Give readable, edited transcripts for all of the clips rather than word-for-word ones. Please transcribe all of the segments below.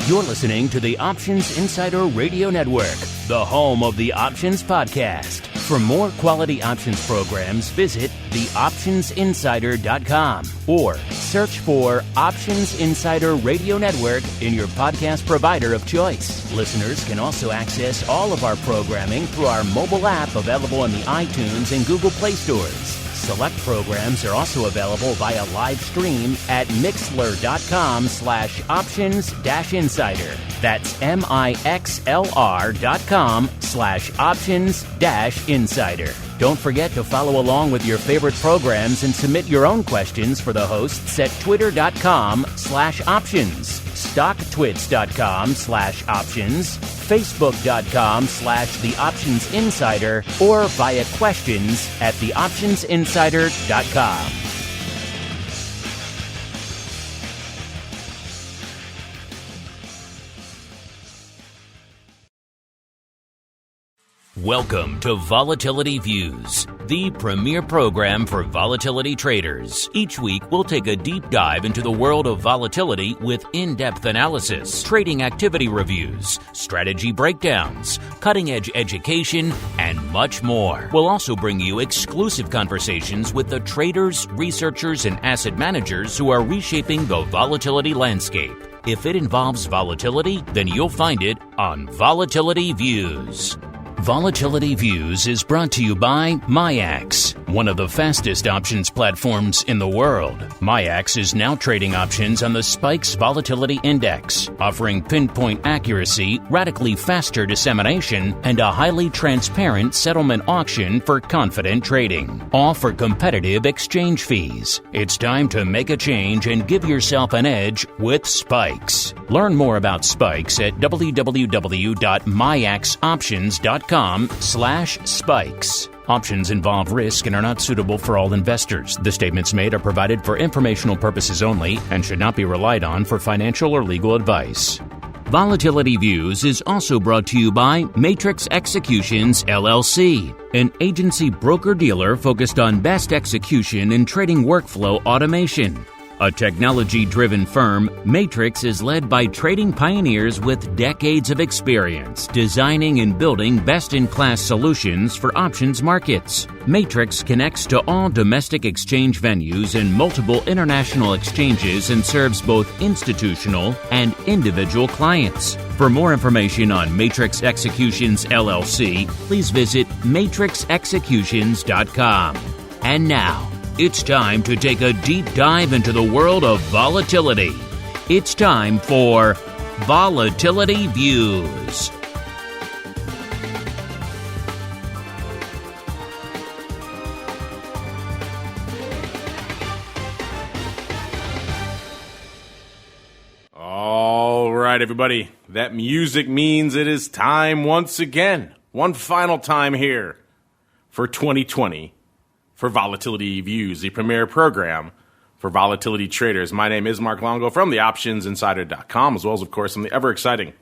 You're listening to the Options Insider Radio Network, the home of the Options Podcast. For more quality options programs, visit theoptionsinsider.com or search for Options Insider Radio Network in your podcast provider of choice. Listeners can also access all of our programming through our mobile app available in the iTunes and Google Play stores. Select programs are also available via live stream at mixlr.com/options-insider. That's mixlr.com/options-insider. Don't forget to follow along with your favorite programs and submit your own questions for the hosts at twitter.com/options, stocktwits.com/options, facebook.com/theoptionsinsider, or via questions at theoptionsinsider.com. Welcome to Volatility Views, the premier program for volatility traders. Each week, we'll take a deep dive into the world of volatility with in-depth analysis, trading activity reviews, strategy breakdowns, cutting-edge education, and much more. We'll also bring you exclusive conversations with the traders, researchers, and asset managers who are reshaping the volatility landscape. If it involves volatility, then you'll find it on Volatility Views. Volatility Views is brought to you by MIAX, one of the fastest options platforms in the world. MIAX is now trading options on the SPIKES Volatility Index, offering pinpoint accuracy, radically faster dissemination, and a highly transparent settlement auction for confident trading, all for competitive exchange fees. It's time to make a change and give yourself an edge with SPIKES. Learn more about SPIKES at www.miaxoptions.com/spikes. Options involve risk and are not suitable for all investors. The statements made are provided for informational purposes only and should not be relied on for financial or legal advice. Volatility Views is also brought to you by Matrix Executions, LLC, an agency broker-dealer focused on best execution in trading workflow automation. A technology-driven firm, Matrix is led by trading pioneers with decades of experience designing and building best-in-class solutions for options markets. Matrix connects to all domestic exchange venues and multiple international exchanges and serves both institutional and individual clients. For more information on Matrix Executions, LLC, please visit matrixexecutions.com. And now, it's time to take a deep dive into the world of volatility. It's time for Volatility Views. All right, everybody. That music means it is time once again, one final time here for 2020. For Volatility Views, the premier program for volatility traders. My name is Mark Longo from the OptionsInsider.com, as well as, of course, from the ever-exciting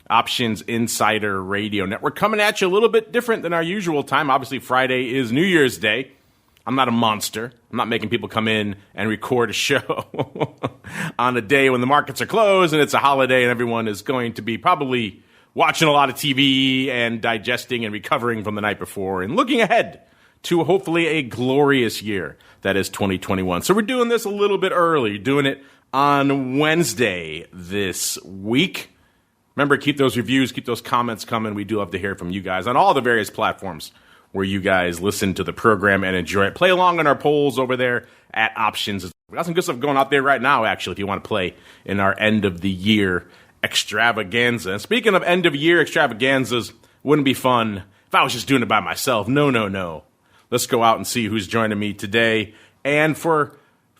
Options Insider Radio Network. Coming at you a little bit different than our usual time. Obviously, Friday is New Year's Day. I'm not a monster. I'm not making people come in and record a show on a day when the markets are closed and it's a holiday and everyone is going to be probably watching a lot of TV and digesting and recovering from the night before and looking ahead to hopefully a glorious year that is 2021. So we're doing this a little bit early, doing it on Wednesday this week. Remember, keep those reviews, keep those comments coming. We do love to hear from you guys on all the various platforms where you guys listen to the program and enjoy it. Play along on our polls over there at Options. We got some good stuff going out there right now, actually, if you want to play in our end of the year extravaganza. And speaking of end of year extravaganzas, wouldn't it be fun if I was just doing it by myself? No. Let's go out and see who's joining me today. And for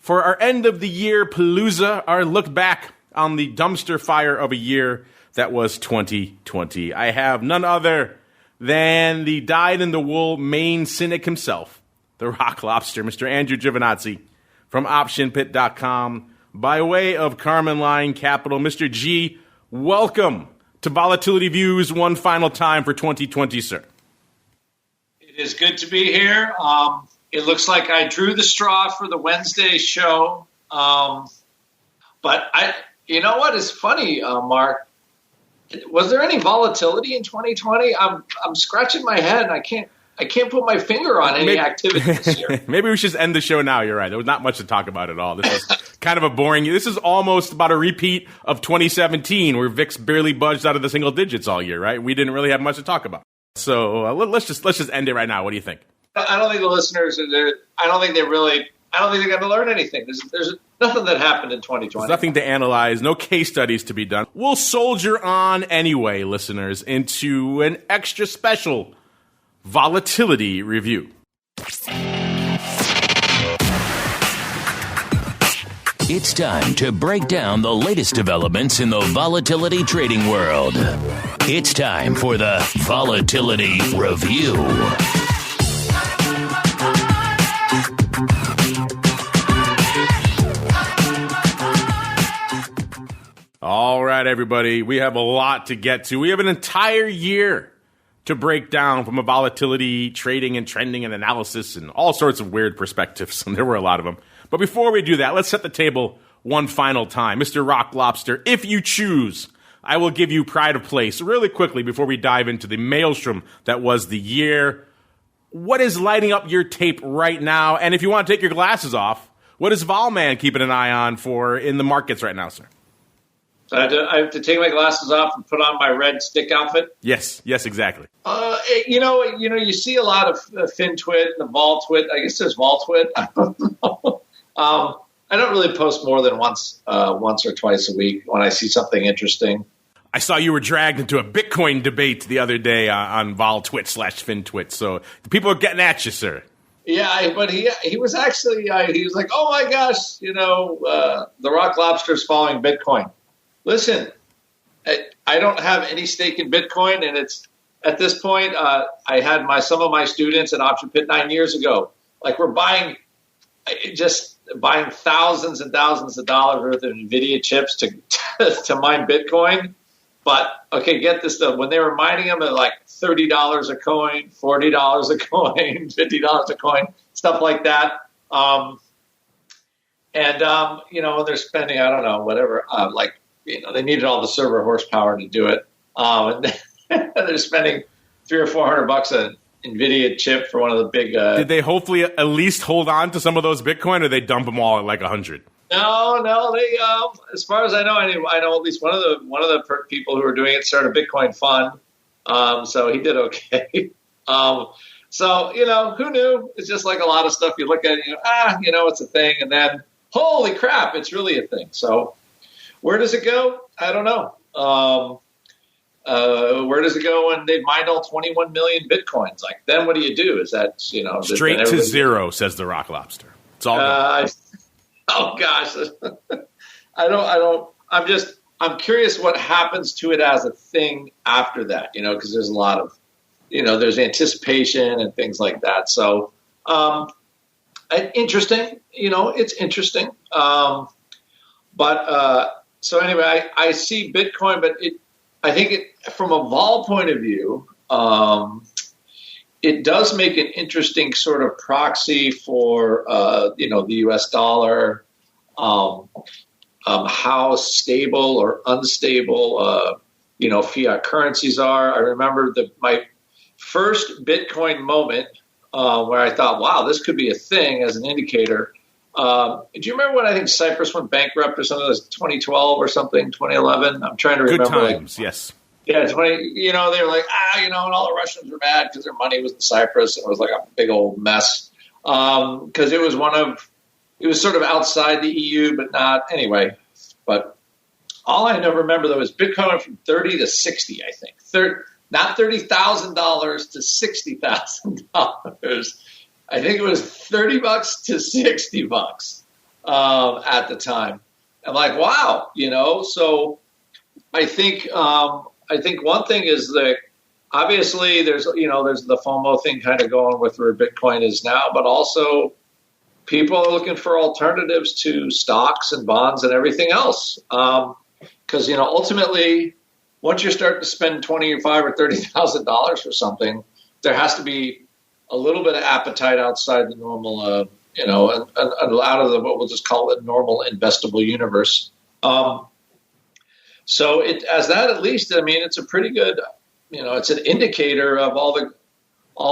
our end of the year palooza, our look back on the dumpster fire of a year that was 2020, I have none other than the dyed-in-the-wool Maine cynic himself, the rock lobster, Mr. Andrew GIOVINAZZI from OptionPit.com, by way of Carmen Line Capital. Mr. G, welcome to Volatility Views one final time for 2020, sir. It is good to be here. It looks like I drew the straw for the Wednesday show, but You know what is funny, Mark? Was there any volatility in 2020? I'm scratching my head, and I can't put my finger on any activity this year. Maybe we should just end the show now. You're right. There was not much to talk about at all. This is kind of a boring. This is almost about a repeat of 2017, where VIX barely budged out of the single digits all year. Right? We didn't really have much to talk about. So let's just end it right now. What do you think? I don't think the listeners are there. I don't think they're going to learn anything. There's nothing that happened in 2020. There's nothing to analyze, no case studies to be done. We'll soldier on anyway, listeners, into an extra special volatility review. It's time to break down the latest developments in the volatility trading world. It's time for the Volatility Review. All right, everybody, we have a lot to get to. We have an entire year to break down from a volatility trading and trending and analysis and all sorts of weird perspectives, and there were a lot of them. But before we do that, let's set the table one final time. Mr. Rock Lobster, if you choose, I will give you pride of place really quickly before we dive into the maelstrom that was the year. What is lighting up your tape right now? And if you want to take your glasses off, what is Volman keeping an eye on for in the markets right now, sir? So I have to take my glasses off and put on my red stick outfit? Yes, exactly. You see a lot of FinTwit and the VolTwit. I guess there's VolTwit. I don't know. I don't really post more than once or twice a week when I see something interesting. I saw you were dragged into a Bitcoin debate the other day on VolTwit/FinTwit. So people are getting at you, sir. Yeah, but he was actually he was like, oh my gosh, the Rock Lobster's following Bitcoin. Listen, I don't have any stake in Bitcoin, and it's at this point I had some of my students at Option Pit 9 years ago. Like we're buying thousands and thousands of dollars worth of NVIDIA chips to mine Bitcoin. But okay, get this though. When they were mining them at like $30 a coin, $40 a coin, $50 a coin, stuff like that. And they're spending, I don't know, whatever, they needed all the server horsepower to do it. And they're spending $300 or $400 an NVIDIA chip for one of the big. Did they hopefully at least hold on to some of those Bitcoin, or they dump them all at like 100? No. They, as far as I know at least one of the people who are doing it started a Bitcoin fund. So he did okay. So who knew? It's just like a lot of stuff you look at, and it's a thing, and then holy crap, it's really a thing. So. Where does it go? I don't know. Where does it go when they've mined all 21 million Bitcoins? Like, then what do you do? Is that, straight to zero, says the Rock Lobster. It's all good. Oh, gosh. I'm curious what happens to it as a thing after that, because there's a lot of, there's anticipation and things like that. So, interesting, it's interesting. So anyway, I see Bitcoin, but I think from a vol point of view, it does make an interesting sort of proxy for, the U.S. dollar, how stable or unstable, fiat currencies are. I remember my first Bitcoin moment where I thought, wow, this could be a thing as an indicator. Do you remember when I think Cyprus went bankrupt or something? It was 2012 or something, 2011. I'm trying to remember. Good times, yes. Yeah, they were like, and all the Russians were mad because their money was in Cyprus, and it was like a big old mess. Because it was sort of outside the EU, but not anyway. But all I remember though is Bitcoin went from 30 to 60, I think. Not $30,000 to $60,000. I think it was $30 to $60 at the time. I'm like, wow, So I think one thing is that obviously there's the FOMO thing kind of going with where Bitcoin is now, but also people are looking for alternatives to stocks and bonds and everything else. Because ultimately, once you're starting to spend $25,000 or $30,000 for something, there has to be a little bit of appetite outside the normal, and out of what we'll just call it normal investable universe. So as that, at least, I mean, it's a pretty good, it's an indicator of all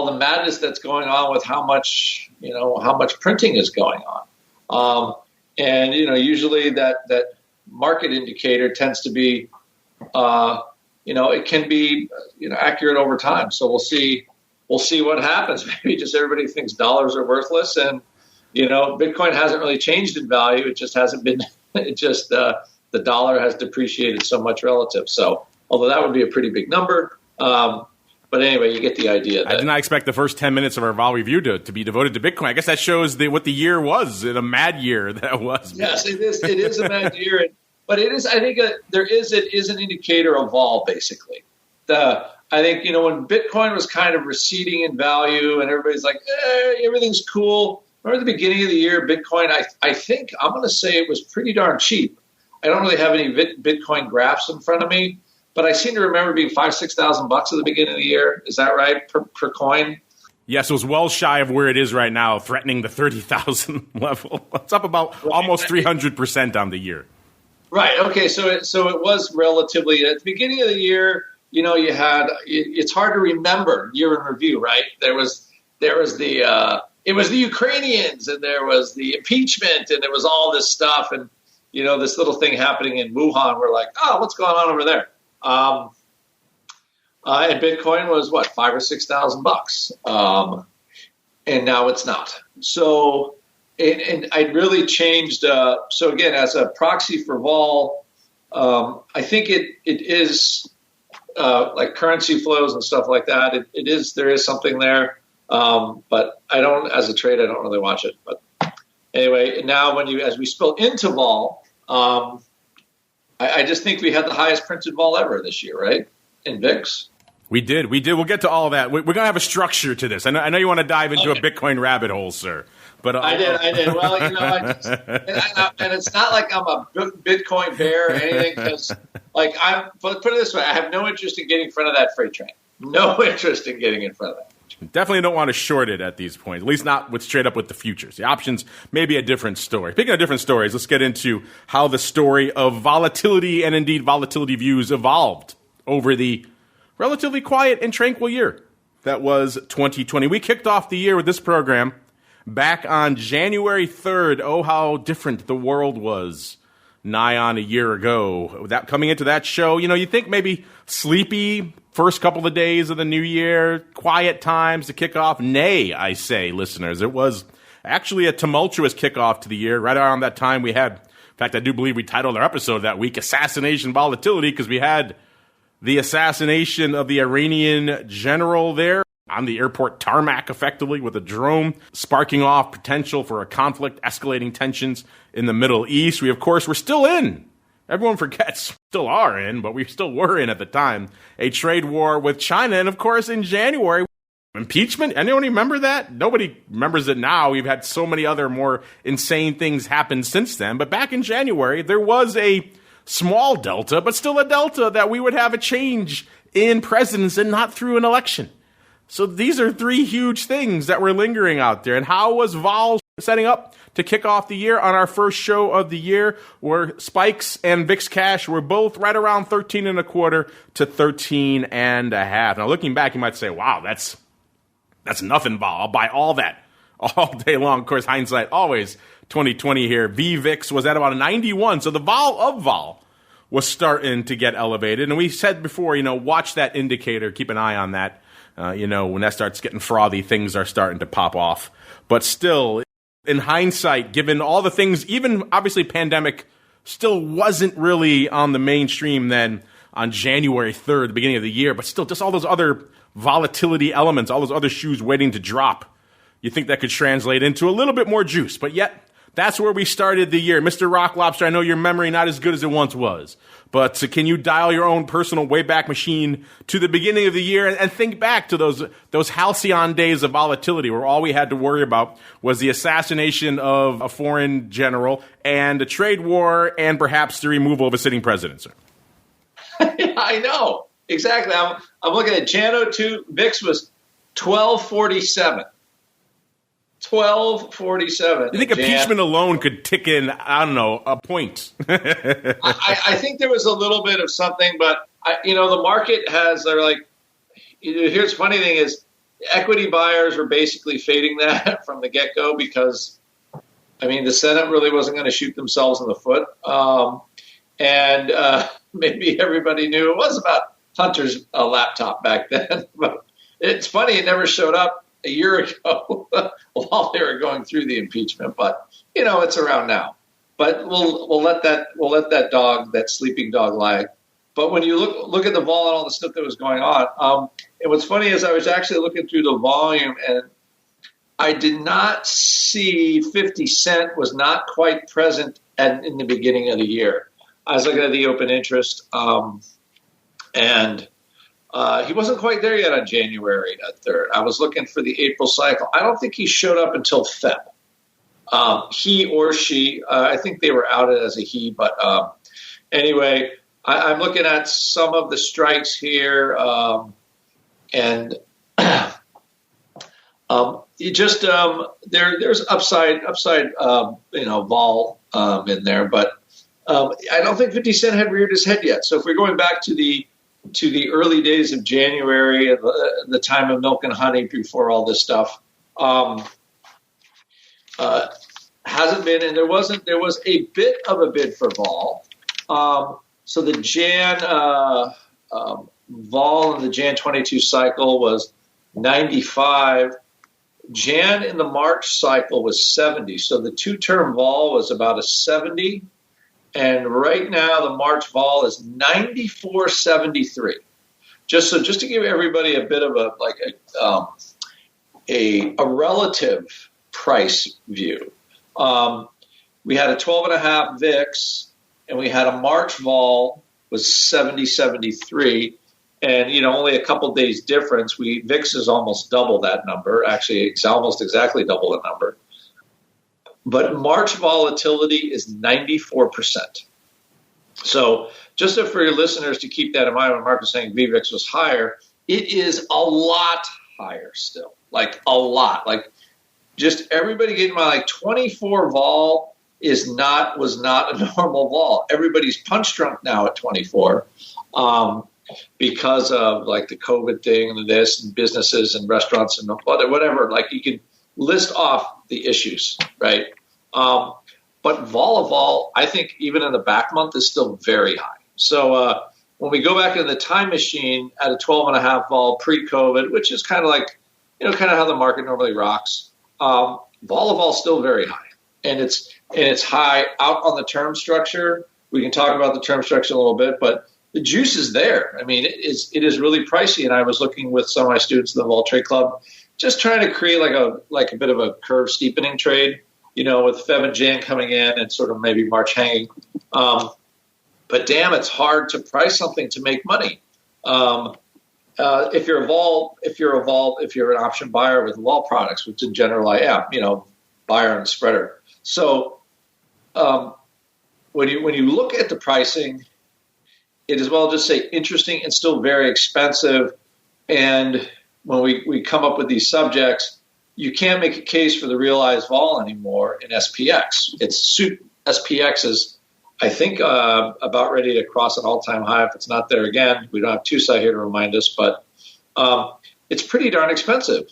the madness that's going on with how much printing is going on. And usually that market indicator tends to be, it can be, accurate over time. So we'll see what happens. Maybe just everybody thinks dollars are worthless, and Bitcoin hasn't really changed in value. It just hasn't been. It just the dollar has depreciated so much relative. So although that would be a pretty big number. But anyway, you get the idea. I did not expect the first 10 minutes of our Vol Review to be devoted to Bitcoin. I guess that shows what the year was, a mad year that was. Yes, it is. It is a mad year. But it is, I think, it is an indicator of vol, basically. I think, when Bitcoin was kind of receding in value and everybody's like, everything's cool. Remember the beginning of the year, Bitcoin, I think, I'm going to say it was pretty darn cheap. I don't really have any Bitcoin graphs in front of me, but I seem to remember being $5,000-6,000 at the beginning of the year. Is that right, per coin? Yes, it was well shy of where it is right now, threatening the 30,000 level. It's up about almost 300% on the year. Right. Okay. So it was relatively at the beginning of the year. You had it's hard to remember year in review, right? There was the it was the Ukrainians, and there was the impeachment, and there was all this stuff, and this little thing happening in Wuhan. We're like, oh, what's going on over there? And Bitcoin was what, $5,000 or $6,000, and now it's not. So. And I really changed. So again, as a proxy for vol, I think it is like currency flows and stuff like that. It is, there is something there, but I don't, as a trade, I don't really watch it. But anyway, now as we spill into vol, I just think we had the highest printed vol ever this year, right? In VIX. We did. We'll get to all of that. We're going to have a structure to this. I know you want to dive into a Bitcoin rabbit hole, sir. But I did. Well, and it's not like I'm a Bitcoin bear or anything, because, put it this way, I have no interest in getting in front of that freight train. No interest in getting in front of that. Definitely don't want to short it at these points, at least not straight up with the futures. The options may be a different story. Speaking of different stories, let's get into how the story of volatility and indeed volatility views evolved over the relatively quiet and tranquil year that was 2020. We kicked off the year with this program back on January 3rd. Oh, how different the world was nigh on a year ago. Coming into that show, you think maybe sleepy first couple of days of the new year, quiet times to kick off. Nay, I say, listeners, it was actually a tumultuous kickoff to the year. Right around that time we had, in fact, I do believe we titled our episode that week, Assassination Volatility, because we had the assassination of the Iranian general there on the airport tarmac, effectively, with a drone, sparking off potential for a conflict, escalating tensions in the Middle East. We, of course, were still in. Everyone forgets, still are in, but we still were in at the time, a trade war with China. And, of course, in January, impeachment. Anyone remember that? Nobody remembers it now. We've had so many other more insane things happen since then. But back in January, there was a small delta, but still a delta, that we would have a change in presidents and not through an election. So these are three huge things that were lingering out there. And how was vol setting up to kick off the year on our first show of the year, where spikes and VIX cash were both right around 13.25 to 13.5. Now, looking back, you might say, wow, that's nothing, vol. I'll buy all that all day long. Of course, hindsight always 2020 here. VVIX was at about a 91. So the vol of vol was starting to get elevated. And we said before, watch that indicator, keep an eye on that. When that starts getting frothy, things are starting to pop off. But still, in hindsight, given all the things, even obviously pandemic still wasn't really on the mainstream then on January 3rd, the beginning of the year, but still just all those other volatility elements, all those other shoes waiting to drop. You think that could translate into a little bit more juice, but yet that's where we started the year. Mr. Rock Lobster, I know your memory not as good as it once was, but can you dial your own personal Wayback Machine to the beginning of the year and think back to those halcyon days of volatility where all we had to worry about was the assassination of a foreign general and a trade war and perhaps the removal of a sitting president, sir? I know. Exactly. I'm looking at Jano 2. VIX was 1247. 12.47. You think impeachment alone could tick in, I don't know, a point? I think there was a little bit of something, but the market they're like, here's the funny thing is equity buyers were basically fading that from the get-go because, the Senate really wasn't going to shoot themselves in the foot. And maybe everybody knew it was about Hunter's laptop back then. But it's funny, it never showed up a year ago while they were going through the impeachment. But, it's around now. But we'll let that sleeping dog lie. But when you look at the vol and all the stuff that was going on, and what's funny is I was actually looking through the volume, and I did not see 50 Cent was not quite present in the beginning of the year. I was looking at the open interest, and he wasn't quite there yet on January 3rd. I was looking for the April cycle. I don't think he showed up until Feb. He or she, I think they were outed as a he, but anyway, I'm looking at some of the strikes here, and there's upside vol in there, but I don't think 50 Cent had reared his head yet. So if we're going back to the early days of January, the time of milk and honey before all this stuff, hasn't been, and there was a bit of a bid for vol. So the Jan vol in the Jan 22 cycle was 95. Jan in the March cycle was 70. So the two-term vol was about a 70. And right now the March vol is 94.73. Just to give everybody a bit of a relative price view. We had a 12.5 VIX, and we had a March vol was 70.73. And, only a couple days difference. VIX is almost double that number. Actually, it's almost exactly double the number. But March volatility is 94%. So just for your listeners to keep that in mind when Mark was saying VVIX was higher, it is a lot higher still. Like a lot. Like just everybody getting my 24 vol was not a normal vol. Everybody's punch drunk now at 24. Because of the COVID thing and this and businesses and restaurants and whatever, you can list off the issues, right? But vol, I think even in the back month is still very high. So when we go back in the time machine at a 12.5 vol pre-COVID, which is kind of kind of how the market normally rocks, vol is still very high, and it's high out on the term structure. We can talk about the term structure a little bit, but the juice is there. It is really pricey. And I was looking with some of my students in the Vol Trade Club, just trying to create a bit of a curve steepening trade, with Feb and Jan coming in and sort of maybe March hanging. But damn, it's hard to price something to make money. If you're an option buyer with vol products, which in general I am, buyer and spreader. So when you look at the pricing, it is just say interesting and still very expensive. And when we come up with these subjects, you can't make a case for the realized vol anymore in SPX. SPX is, I think, about ready to cross an all-time high. If it's not there again, we don't have Tuesday here to remind us, but it's pretty darn expensive.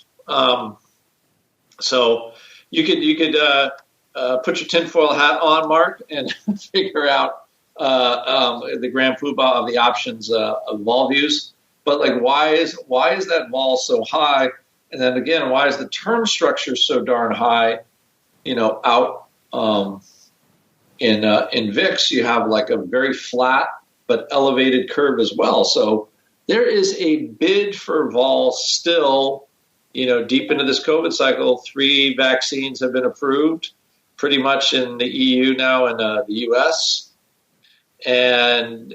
So you could put your tinfoil hat on, Mark, and figure out the grand poobah of the options of vol views. But why is that vol so high? And then again, why is the term structure so darn high? Out in VIX, you have a very flat but elevated curve as well. So there is a bid for vol still. Deep into this COVID cycle, 3 vaccines have been approved, pretty much in the EU now and the US. And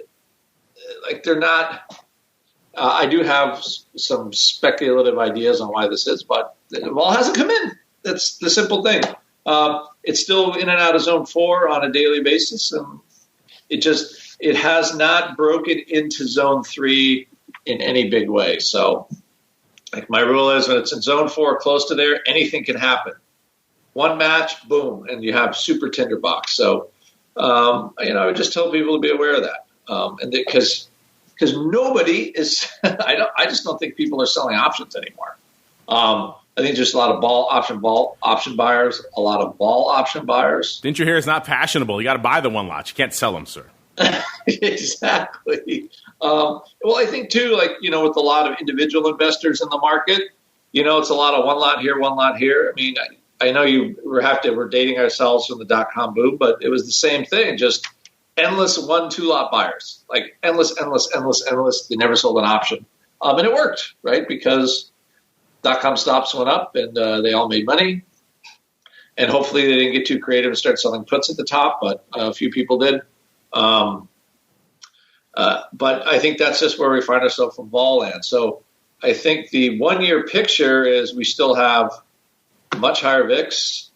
they're not. I do have some speculative ideas on why this is, but the vol hasn't come in. That's the simple thing. It's still in and out of zone 4 on a daily basis, and it has not broken into zone 3 in any big way. So, my rule is when it's in zone 4, close to there, anything can happen. one match, boom, and you have super tinderbox. So, I would just tell people to be aware of that. And because nobody is, I just don't think people are selling options anymore. I think there's a lot of option buyers, a lot of vol option buyers. Didn't you hear it's not fashionable? You got to buy the one lot. You can't sell them, sir. Exactly. Well, I think too, with a lot of individual investors in the market, it's a lot of one lot here, one lot here. I mean, I know we're dating ourselves from the .com boom, but it was the same thing. Just endless 1-2 lot buyers, like endless. They never sold an option. And it worked, right? Because .com stops went up and they all made money. And hopefully they didn't get too creative and start selling puts at the top, but a few people did. But I think that's just where we find ourselves from vol land. So I think the 1 year picture is we still have much higher VIX,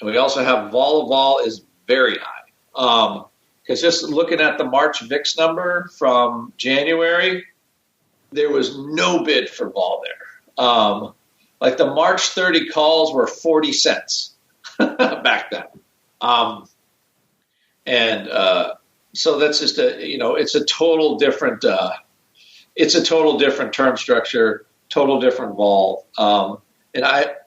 and we also have vol is very high. Because just looking at the March VIX number from January, there was no bid for vol there. Like the March 30 calls were 40 cents back then. So that's just it's a total different term structure, total different vol.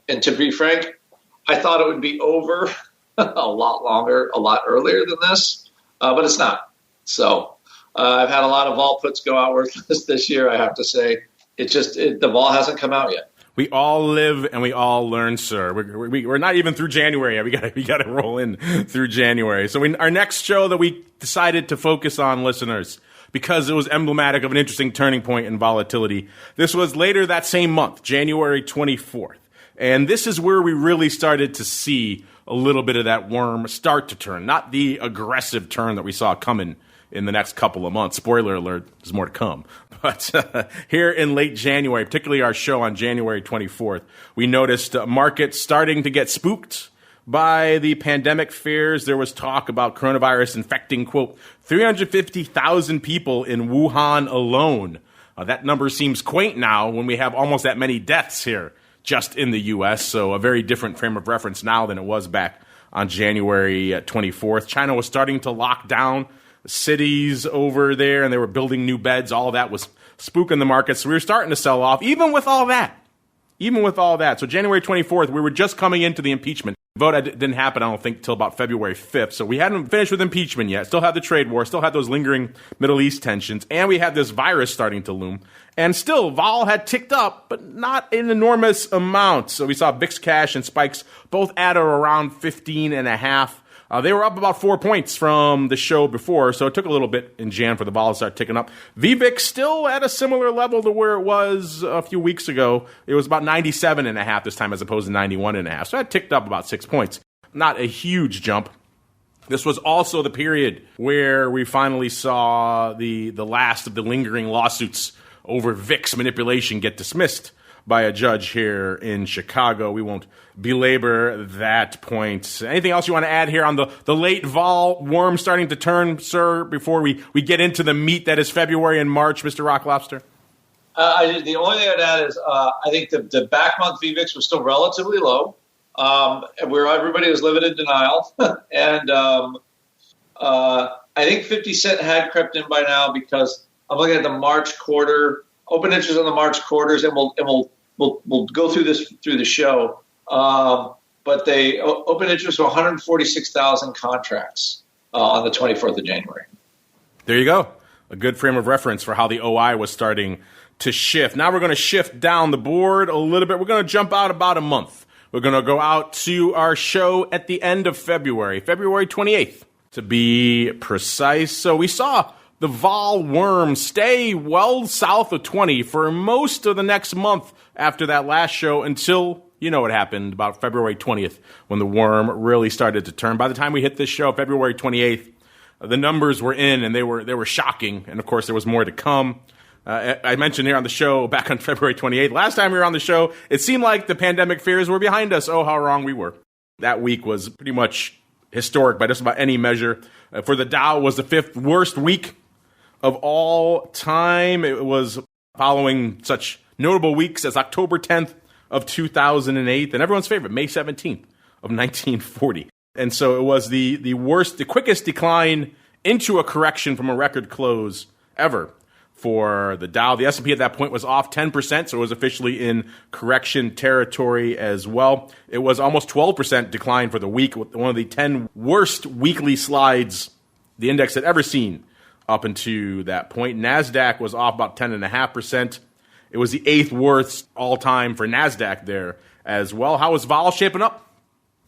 And to be frank, I thought it would be over a lot earlier than this, but it's not. So I've had a lot of vol puts go out worthless this year. I have to say, the vol hasn't come out yet. We all live and we all learn, sir. We're not even through January yet. We got to roll in through January. So our next show that we decided to focus on, listeners, because it was emblematic of an interesting turning point in volatility. This was later that same month, January 24th. And this is where we really started to see a little bit of that worm start to turn, not the aggressive turn that we saw coming in the next couple of months. Spoiler alert, there's more to come. But here in late January, particularly our show on January 24th, we noticed markets starting to get spooked by the pandemic fears. There was talk about coronavirus infecting, quote, 350,000 people in Wuhan alone. That number seems quaint now when we have almost that many deaths here just in the U.S., so a very different frame of reference now than it was back on January 24th. China was starting to lock down cities over there, and they were building new beds. All of that was spooking the market, so we were starting to sell off, even with all that. So January 24th, we were just coming into the impeachment. The vote didn't happen, I don't think, till about February 5th, so we hadn't finished with impeachment yet. Still had the trade war, still had those lingering Middle East tensions, and we had this virus starting to loom. And still, vol had ticked up, but not in enormous amounts. So we saw VIX cash and spikes both at or around 15.5. They were up about 4 points from the show before, so it took a little bit in Jan for the vol to start ticking up. VVIX still at a similar level to where it was a few weeks ago. It was about 97.5 this time as opposed to 91.5. So that ticked up about 6 points. Not a huge jump. This was also the period where we finally saw the last of the lingering lawsuits over VIX manipulation get dismissed by a judge here in Chicago. We won't belabor that point. Anything else you want to add here on the late vol worm starting to turn, sir, before we get into the meat that is February and March, Mr. Rock Lobster? The only thing I'd add is I think the back month VVIX was still relatively low, where everybody was living in denial. And I think 50 cent had crept in by now because I'm looking at the March quarter, open interest on the March quarters, and we'll go through the show. But they open interest for 146,000 contracts on the 24th of January. There you go. A good frame of reference for how the OI was starting to shift. Now we're going to shift down the board a little bit. We're going to jump out about a month. We're going to go out to our show at the end of February 28th to be precise. So we saw the vol worm stay well south of 20 for most of the next month after that last show until, you know what happened, about February 20th when the worm really started to turn. By the time we hit this show, February 28th, the numbers were in and they were shocking. And, of course, there was more to come. I mentioned here on the show back on February 28th, last time we were on the show, it seemed like the pandemic fears were behind us. Oh, how wrong we were. That week was pretty much historic by just about any measure. For the Dow, it was the fifth worst week of all time. It was following such notable weeks as October 10th of 2008 and everyone's favorite, May 17th of 1940. And so it was the quickest decline into a correction from a record close ever for the Dow. The S&P at that point was off 10%, so it was officially in correction territory as well. It was almost 12% decline for the week, one of the 10 worst weekly slides the index had ever seen up until that point. NASDAQ was off about 10.5%. It was the 8th worst all-time for NASDAQ there as well. How was vol shaping up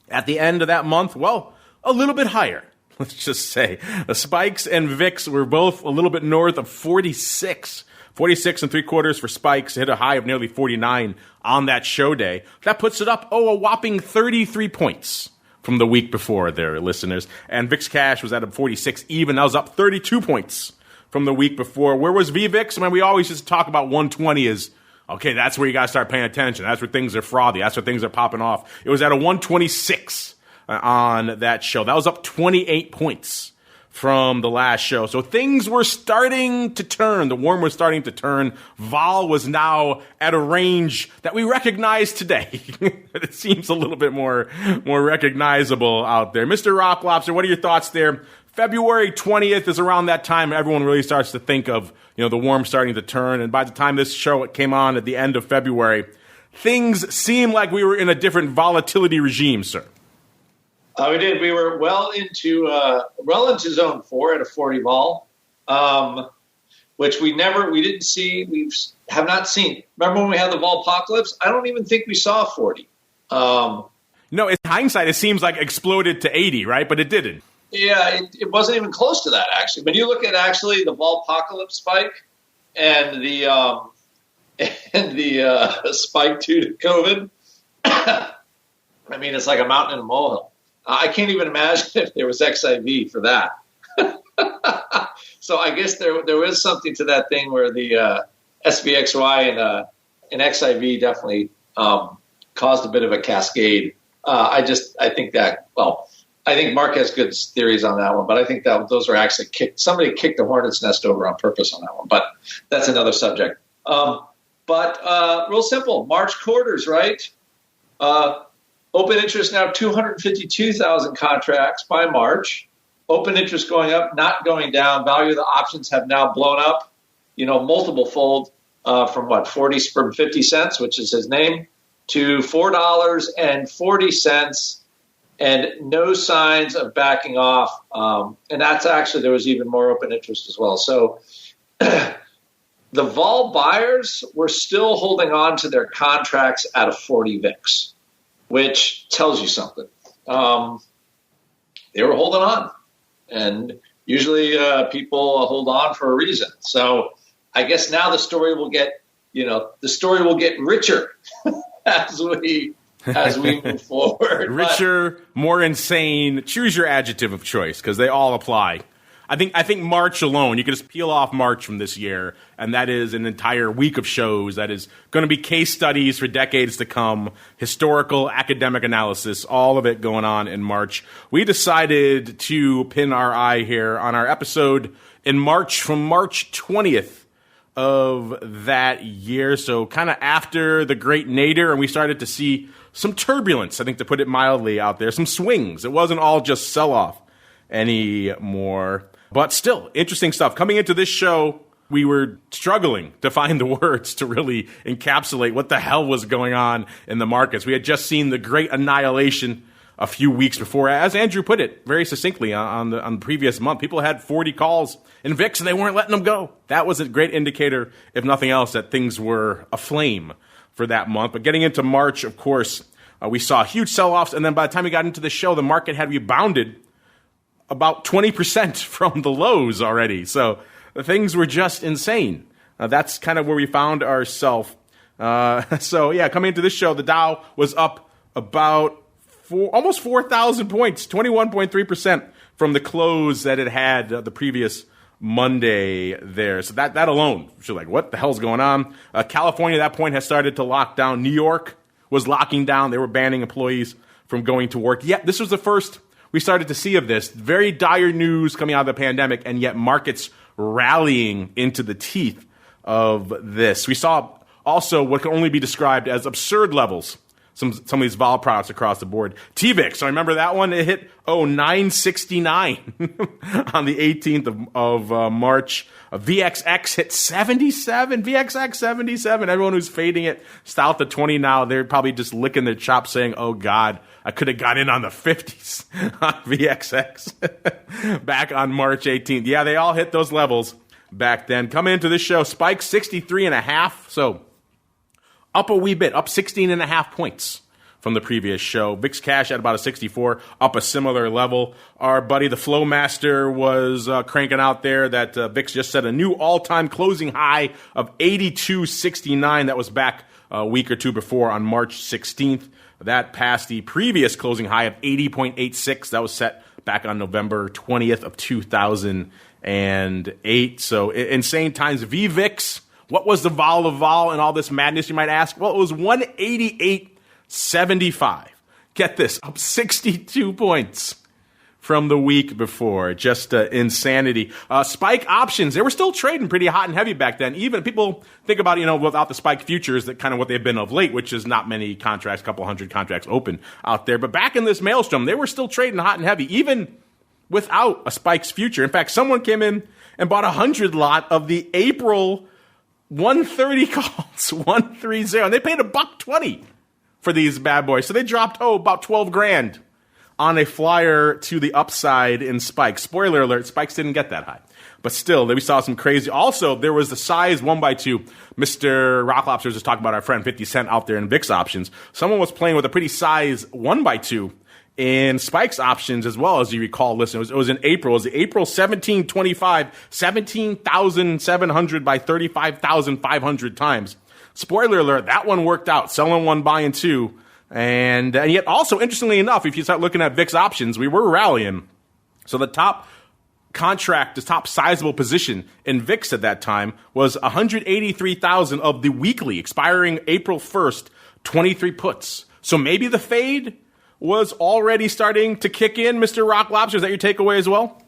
at the end of that month? Well, a little bit higher. Let's just say the spikes and VIX were both a little bit north of 46. 46 3/4 for spikes, hit a high of nearly 49 on that show day. That puts it up, a whopping 33 points from the week before there, listeners. And VIX cash was at a 46 even. That was up 32 points from the week before. Where was VVIX? I mean, we always just talk about 120 as, okay, that's where you got to start paying attention. That's where things are frothy. That's where things are popping off. It was at a 126 on that show. That was up 28 points from the last show. So things were starting to turn. The worm was starting to turn. Vol was now at a range that we recognize today. It seems a little bit more recognizable out there. Mr. Rock Lobster, what are your thoughts there? February 20th is around that time everyone really starts to think of, the worm starting to turn. And by the time this show came on at the end of February, things seemed like we were in a different volatility regime, sir. We did. We were well into zone 4 at a 40 vol, which we have not seen. Remember when we had the vol-apocalypse? I don't even think we saw 40. No, in hindsight, it seems like exploded to 80, right? But it didn't. Yeah, it wasn't even close to that, actually. When you look at actually the vol-apocalypse spike and the spike to COVID, I mean, it's like a mountain and a molehill. I can't even imagine if there was XIV for that. So I guess there was something to that thing where the SVXY and XIV definitely caused a bit of a cascade. I think Mark has good theories on that one, but I think that those are actually somebody kicked the hornet's nest over on purpose on that one, but that's another subject. But real simple, March quarters, right? Open interest now 252,000 contracts by March. Open interest going up, not going down. Value of the options have now blown up, multiple fold from 50 cents, which is his name, to $4.40, and no signs of backing off. And that's actually, there was even more open interest as well. So the vol buyers were still holding on to their contracts at a 40 VIX. Which tells you something. They were holding on. And usually people hold on for a reason. So I guess now the story will get richer as we move forward. Richer, more insane. Choose your adjective of choice because they all apply. I think March alone, you can just peel off March from this year, and that is an entire week of shows that is going to be case studies for decades to come, historical, academic analysis, all of it going on in March. We decided to pin our eye here on our episode in March from March 20th of that year, so kind of after the Great Nadir, and we started to see some turbulence, I think to put it mildly out there, some swings. It wasn't all just sell-off anymore. But still, interesting stuff. Coming into this show, we were struggling to find the words to really encapsulate what the hell was going on in the markets. We had just seen the great annihilation a few weeks before. As Andrew put it very succinctly on the previous month, people had 40 calls in VIX and they weren't letting them go. That was a great indicator, if nothing else, that things were aflame for that month. But getting into March, of course, we saw huge sell-offs. And then by the time we got into the show, the market had rebounded about 20% from the lows already. So things were just insane. That's kind of where we found ourselves. Coming into this show, the Dow was up about almost 4,000 points, 21.3% from the close that it had the previous Monday there. So that alone, you're like, what the hell's going on? California at that point has started to lock down. New York was locking down. They were banning employees from going to work. Yet this was the first we started to see of this. Very dire news coming out of the pandemic, and yet markets rallying into the teeth of this. We saw also what can only be described as absurd levels some of these vol products across the board. TVIX, so I remember that one. It hit 969 on the 18th of March. VXX hit 77. VXX 77. Everyone who's fading it south of 20 now, they're probably just licking their chops saying, oh, God, I could have got in on the 50s on VXX back on March 18th. Yeah, they all hit those levels back then. Coming into this show, spike 63.5. So up a wee bit, up 16.5 points from the previous show. VIX Cash at about a 64, up a similar level. Our buddy, the Flowmaster, was cranking out there that VIX just set a new all-time closing high of 82.69. That was back a week or two before on March 16th. That passed the previous closing high of 80.86. That was set back on November 20th of 2008. So insane times. VVIX, what was the vol of vol and all this madness, you might ask? Well, it was 188.75. Get this, up 62 points from the week before. Just insanity. Spike options, they were still trading pretty hot and heavy back then. Even people think about, without the spike futures, that kind of what they've been of late, which is not many contracts, a couple hundred contracts open out there. But back in this maelstrom, they were still trading hot and heavy, even without a spikes future. In fact, someone came in and bought 100 lot of the April 130 calls, 130, and they paid $120 for these bad boys. So they dropped, about 12 grand on a flyer to the upside in spikes. Spoiler alert, spikes didn't get that high. But still, we saw some crazy. Also, there was the size 1x2. Mr. Rock Lobster was just talking about our friend 50 Cent out there in VIX options. Someone was playing with a pretty size 1x2 in spikes options as well, as you recall. Listen, it was in April. It was the April 1725, 17,700 by 35,500 times. Spoiler alert, that one worked out. Selling one, buying two. And yet also, interestingly enough, if you start looking at VIX options, we were rallying. So the top contract, the top sizable position in VIX at that time was 183,000 of the weekly, expiring April 1st, 23 puts. So maybe the fade was already starting to kick in, Mr. Rock Lobster. Is that your takeaway as well?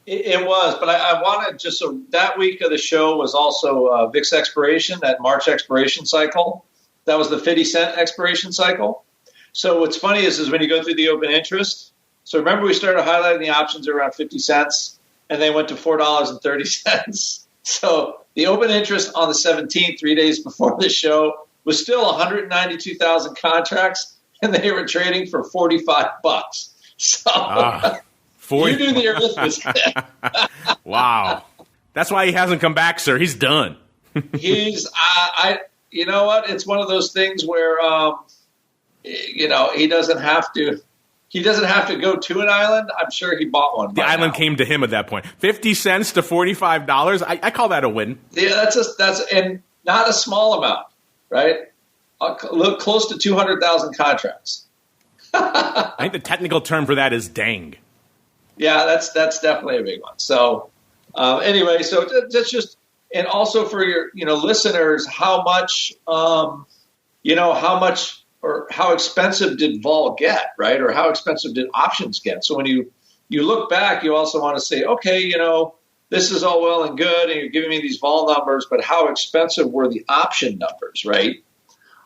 It was, but I wanted just so that week of the show was also VIX expiration, that March expiration cycle. That was the 50 cent expiration cycle. So what's funny is when you go through the open interest. So remember we started highlighting the options around 50 cents, and they went to $4.30. So the open interest on the 17th, 3 days before the show, was still 192,000 contracts, and they were trading for $45. So you do the arithmetic. Wow. That's why he hasn't come back, sir. He's done. You know what? It's one of those things where, he doesn't have to go to an island. I'm sure he bought one. The island came to him at that point. 50 cents to $45. I call that a win. Yeah, that's and not a small amount, right? Look close to 200,000 contracts. I think the technical term for that is dang. Yeah, that's definitely a big one. So anyway, so that's just. And also for your, listeners, how much or how expensive did vol get, right? Or how expensive did options get? So when you look back, you also want to say, okay, this is all well and good, and you're giving me these vol numbers, but how expensive were the option numbers, right?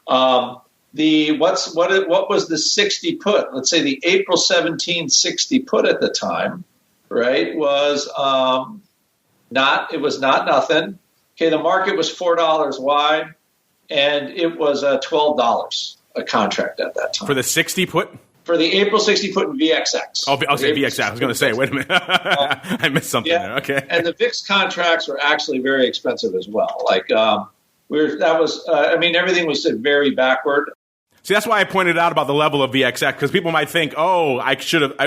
What was the 60 put? Let's say the April 17 60 put at the time, right? Was it was not nothing. Okay, the market was $4 wide, and it was $12 a contract at that time. For the 60 put? For the April 60 put in VXX. Oh, I'll say VXX. I was going to say, wait a minute. I missed something there. Okay. And the VIX contracts were actually very expensive as well. Everything was very backward. See, that's why I pointed out about the level of VXX, because people might think, I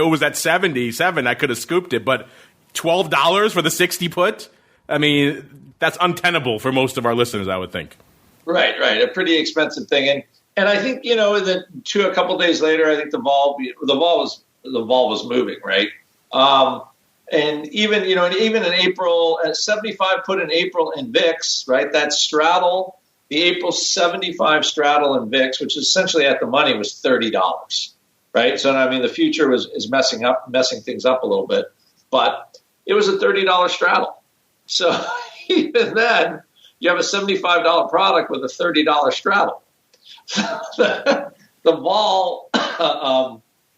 was at 77, I could have scooped it, but $12 for the 60 put? I mean, that's untenable for most of our listeners, I would think. Right. A pretty expensive thing. And I think, a couple days later, I think the vol was moving, right? And even in April, at 75 put in April in VIX, right? That straddle, the April 75 straddle in VIX, which essentially at the money was $30, right? So, the future is messing things up a little bit, but it was a $30 straddle. So even then, you have a $75 product with a $30 straddle. the vol,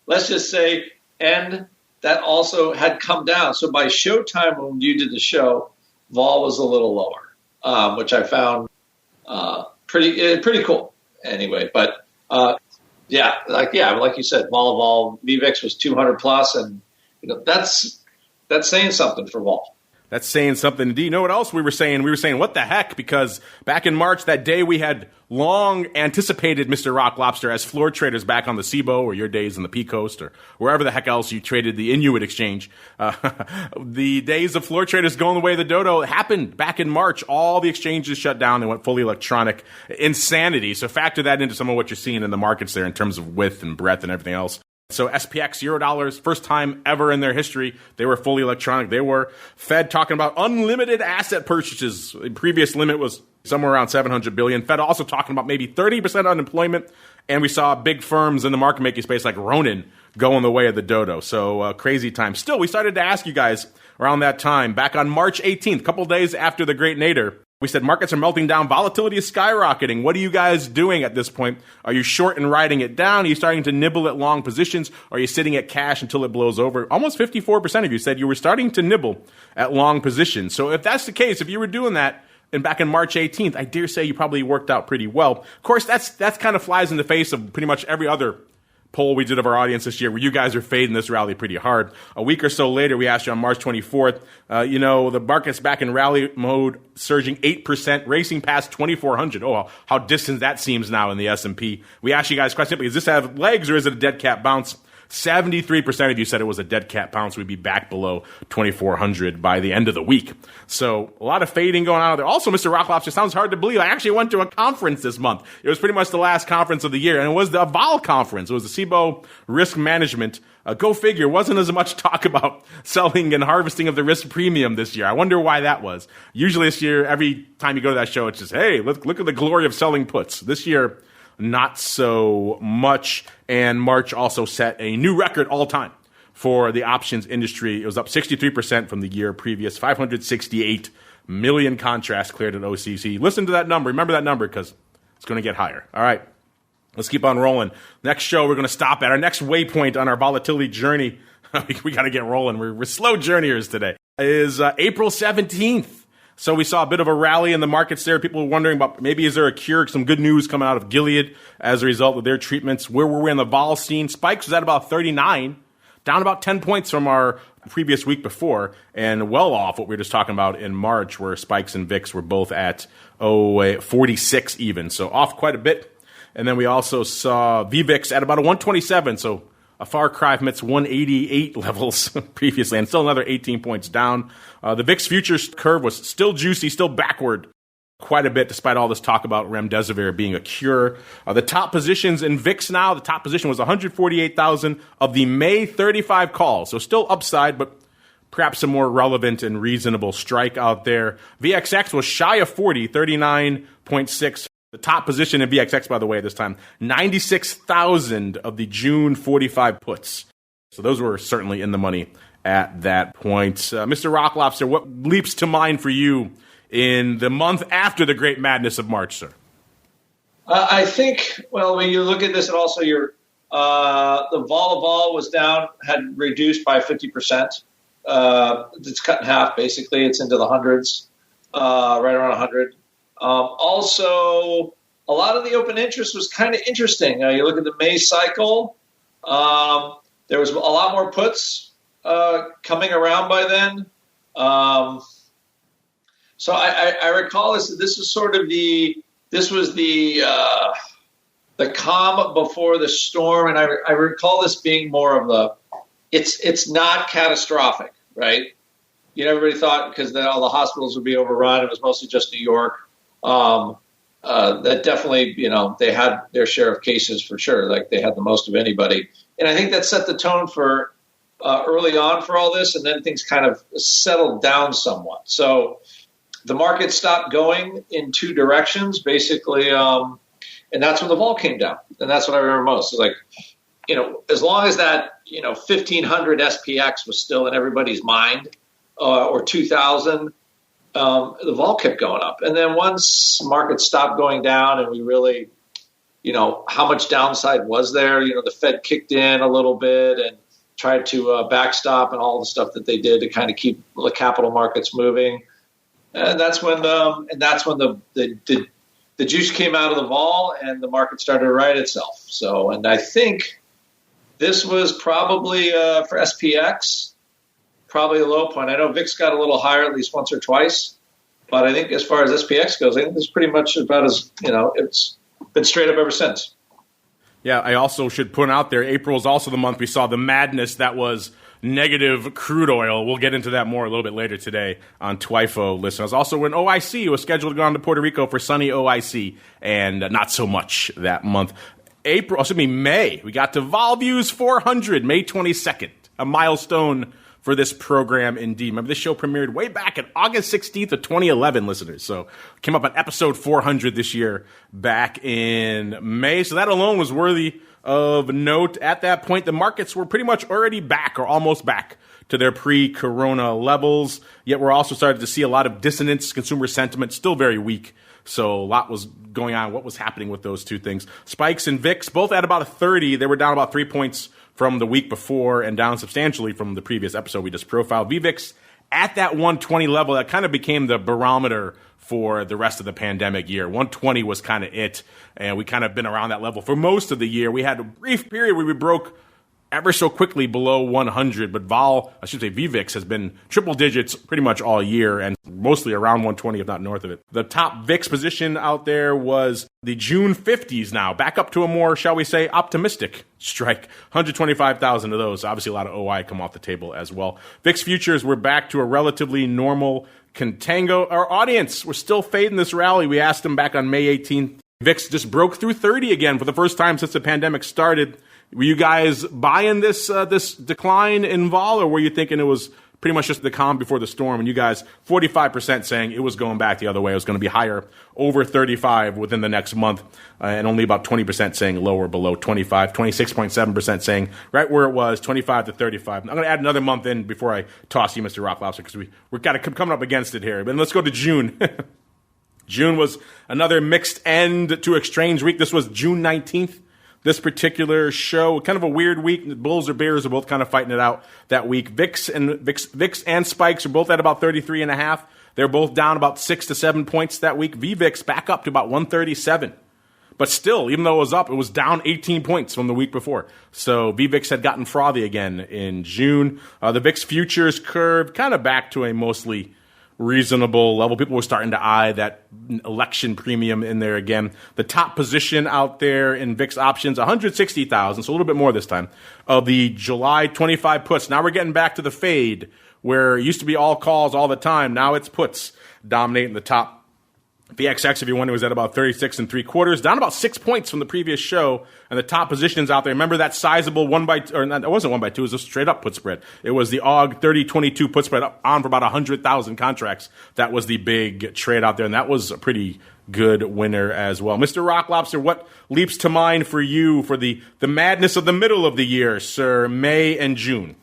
let's just say, and that also had come down. So by showtime when you did the show, vol was a little lower, which I found pretty cool. Anyway, but like you said, vol VVIX was 200 plus, and that's saying something for vol. That's saying something. Do you know what else we were saying? We were saying, what the heck? Because back in March, that day, we had long anticipated Mr. Rock Lobster as floor traders back on the CBOE or your days on the P Coast or wherever the heck else you traded the Inuit exchange. The days of floor traders going the way of the dodo happened back in March. All the exchanges shut down. They went fully electronic. Insanity. So factor that into some of what you're seeing in the markets there in terms of width and breadth and everything else. So SPX, $0, first time ever in their history, they were fully electronic. They were Fed talking about unlimited asset purchases. The previous limit was somewhere around $700 billion. Fed also talking about maybe 30% unemployment. And we saw big firms in the market making space like Ronin going the way of the dodo. So crazy time. Still, we started to ask you guys around that time, back on March 18th, a couple days after the Great Nadir. We said markets are melting down. Volatility is skyrocketing. What are you guys doing at this point? Are you short and riding it down? Are you starting to nibble at long positions? Or are you sitting at cash until it blows over? Almost 54% of you said you were starting to nibble at long positions. So if that's the case, if you were doing that and back in March 18th, I dare say you probably worked out pretty well. Of course, that's kind of flies in the face of pretty much every other poll we did of our audience this year where you guys are fading this rally pretty hard. A week or so later, we asked you on March 24th, the market's back in rally mode, surging 8%, racing past 2,400. Oh, how distant that seems now in the S&P. We asked you guys quite simply, does this have legs or is it a dead cat bounce? 73% of you said it was a dead cat bounce. We'd be back below 2,400 by the end of the week. So a lot of fading going on there. Also, Mr. Rock Lobster, sounds hard to believe. I actually went to a conference this month. It was pretty much the last conference of the year, and it was the Vol conference. It was the CBOE Risk Management. Go figure, wasn't as much talk about selling and harvesting of the risk premium this year. I wonder why that was. Usually this year, every time you go to that show, it's just, hey, look at the glory of selling puts. This year, not so much. And March also set a new record all time for the options industry. It was up 63% from the year previous. 568 million contracts cleared at OCC. Listen to that number. Remember that number because it's going to get higher. All right. Let's keep on rolling. Next show, we're going to stop at our next waypoint on our volatility journey. We got to get rolling. We're slow journeyers today. Is April 17th. So we saw a bit of a rally in the markets there. People were wondering about maybe is there a cure? Some good news coming out of Gilead as a result of their treatments. Where were we in the vol scene? Spikes was at about 39, down about 10 points from our previous week before, and well off what we were just talking about in March, where Spikes and VIX were both at 46 even. So off quite a bit. And then we also saw VVIX at about a 127, so a far cry from its 188 levels previously, and still another 18 points down. The VIX futures curve was still juicy, still backward quite a bit, despite all this talk about remdesivir being a cure. The top positions in VIX now, the top position was 148,000 of the May 35 calls, so still upside, but perhaps a more relevant and reasonable strike out there. VXX was shy of 40, 39.6. The top position in VXX, by the way, this time, 96,000 of the June 45 puts. So those were certainly in the money at that point. Mr. Rock Lobster, what leaps to mind for you in the month after the great madness of March, sir? I think, well, when you look at this, and also the vol was down, had reduced by 50%. It's cut in half, basically. It's into the hundreds, right around 100. Also, a lot of the open interest was kind of interesting. You look at the May cycle, there was a lot more puts coming around by then. So I recall this was sort of the calm before the storm, and I recall this being more of it's not catastrophic, right? Everybody thought because all the hospitals would be overrun, it was mostly just New York. That definitely, they had their share of cases for sure. Like they had the most of anybody. And I think that set the tone for early on for all this. And then things kind of settled down somewhat. So the market stopped going in two directions, basically. And that's when the vol came down. And that's what I remember most. It's like, as long as that, 1,500 SPX was still in everybody's mind, or 2,000, the vol kept going up. And then once markets stopped going down and we really how much downside was there? The Fed kicked in a little bit and tried to backstop and all the stuff that they did to kind of keep the capital markets moving. And that's when the juice came out of the vol and the market started to right itself. So, and I think this was probably for SPX, probably a low point. I know VIX got a little higher at least once or twice, but I think as far as SPX goes, I think this is pretty much about as, it's been straight up ever since. Yeah, I also should put out there, April is also the month we saw the madness that was negative crude oil. We'll get into that more a little bit later today on TWIFO, listeners. Also, when OIC was scheduled to go on to Puerto Rico for sunny OIC, and not so much that month. May, we got to VolViews 400, May 22nd, a milestone for this program indeed. Remember, this show premiered way back in August 16th of 2011, listeners. So came up on episode 400 this year back in May. So that alone was worthy of note. At that point, the markets were pretty much already back or almost back to their pre-corona levels. Yet we're also starting to see a lot of dissonance, consumer sentiment still very weak. So a lot was going on. What was happening with those two things? Spikes and VIX, both at about a 30. They were down about 3 points from the week before and down substantially from the previous episode we just profiled. VVIX at that 120 level, that kind of became the barometer for the rest of the pandemic year. 120 was kind of it, and we kind of been around that level for most of the year. We had a brief period where we broke ever so quickly below 100, but VVIX has been triple digits pretty much all year and mostly around 120, if not north of it. The top VIX position out there was the June 50s now, back up to a more, shall we say, optimistic strike. 125,000 of those. Obviously, a lot of OI come off the table as well. VIX futures were back to a relatively normal contango. Our audience were still fading this rally. We asked them back on May 18th. VIX just broke through 30 again for the first time since the pandemic started. Were you guys buying this decline in vol, or were you thinking it was pretty much just the calm before the storm? And you guys, 45% saying it was going back the other way. It was going to be higher, over 35 within the next month, and only about 20% saying lower, below 25, 26.7% saying right where it was, 25 to 35. I'm going to add another month in before I toss you, Mr. Rock Lobster, because we're kind of coming up against it here. But let's go to June. June was another mixed end to exchange week. This was June 19th. This particular show, kind of a weird week. The Bulls or Bears are both kind of fighting it out that week. VIX and Spikes are both at about 33.5. They're both down about 6 to 7 points that week. VVIX back up to about 137. But still, even though it was up, it was down 18 points from the week before. So VVIX had gotten frothy again in June. The VIX futures curve kind of back to a mostly reasonable level. People were starting to eye that election premium in there again. The top position out there in VIX options, 160,000, so a little bit more this time, of the July 25 puts. Now we're getting back to the fade, where it used to be all calls all the time. Now it's puts dominating the top. The XX, if you wonder, was at about 36 3/4, down about 6 points from the previous show. And the top positions out there, remember that sizable it wasn't 1x2, it was a straight up put spread. It was the AUG 3022 put spread up on for about 100,000 contracts. That was the big trade out there, and that was a pretty good winner as well. Mr. Rock Lobster, what leaps to mind for you for the madness of the middle of the year, sir, May and June?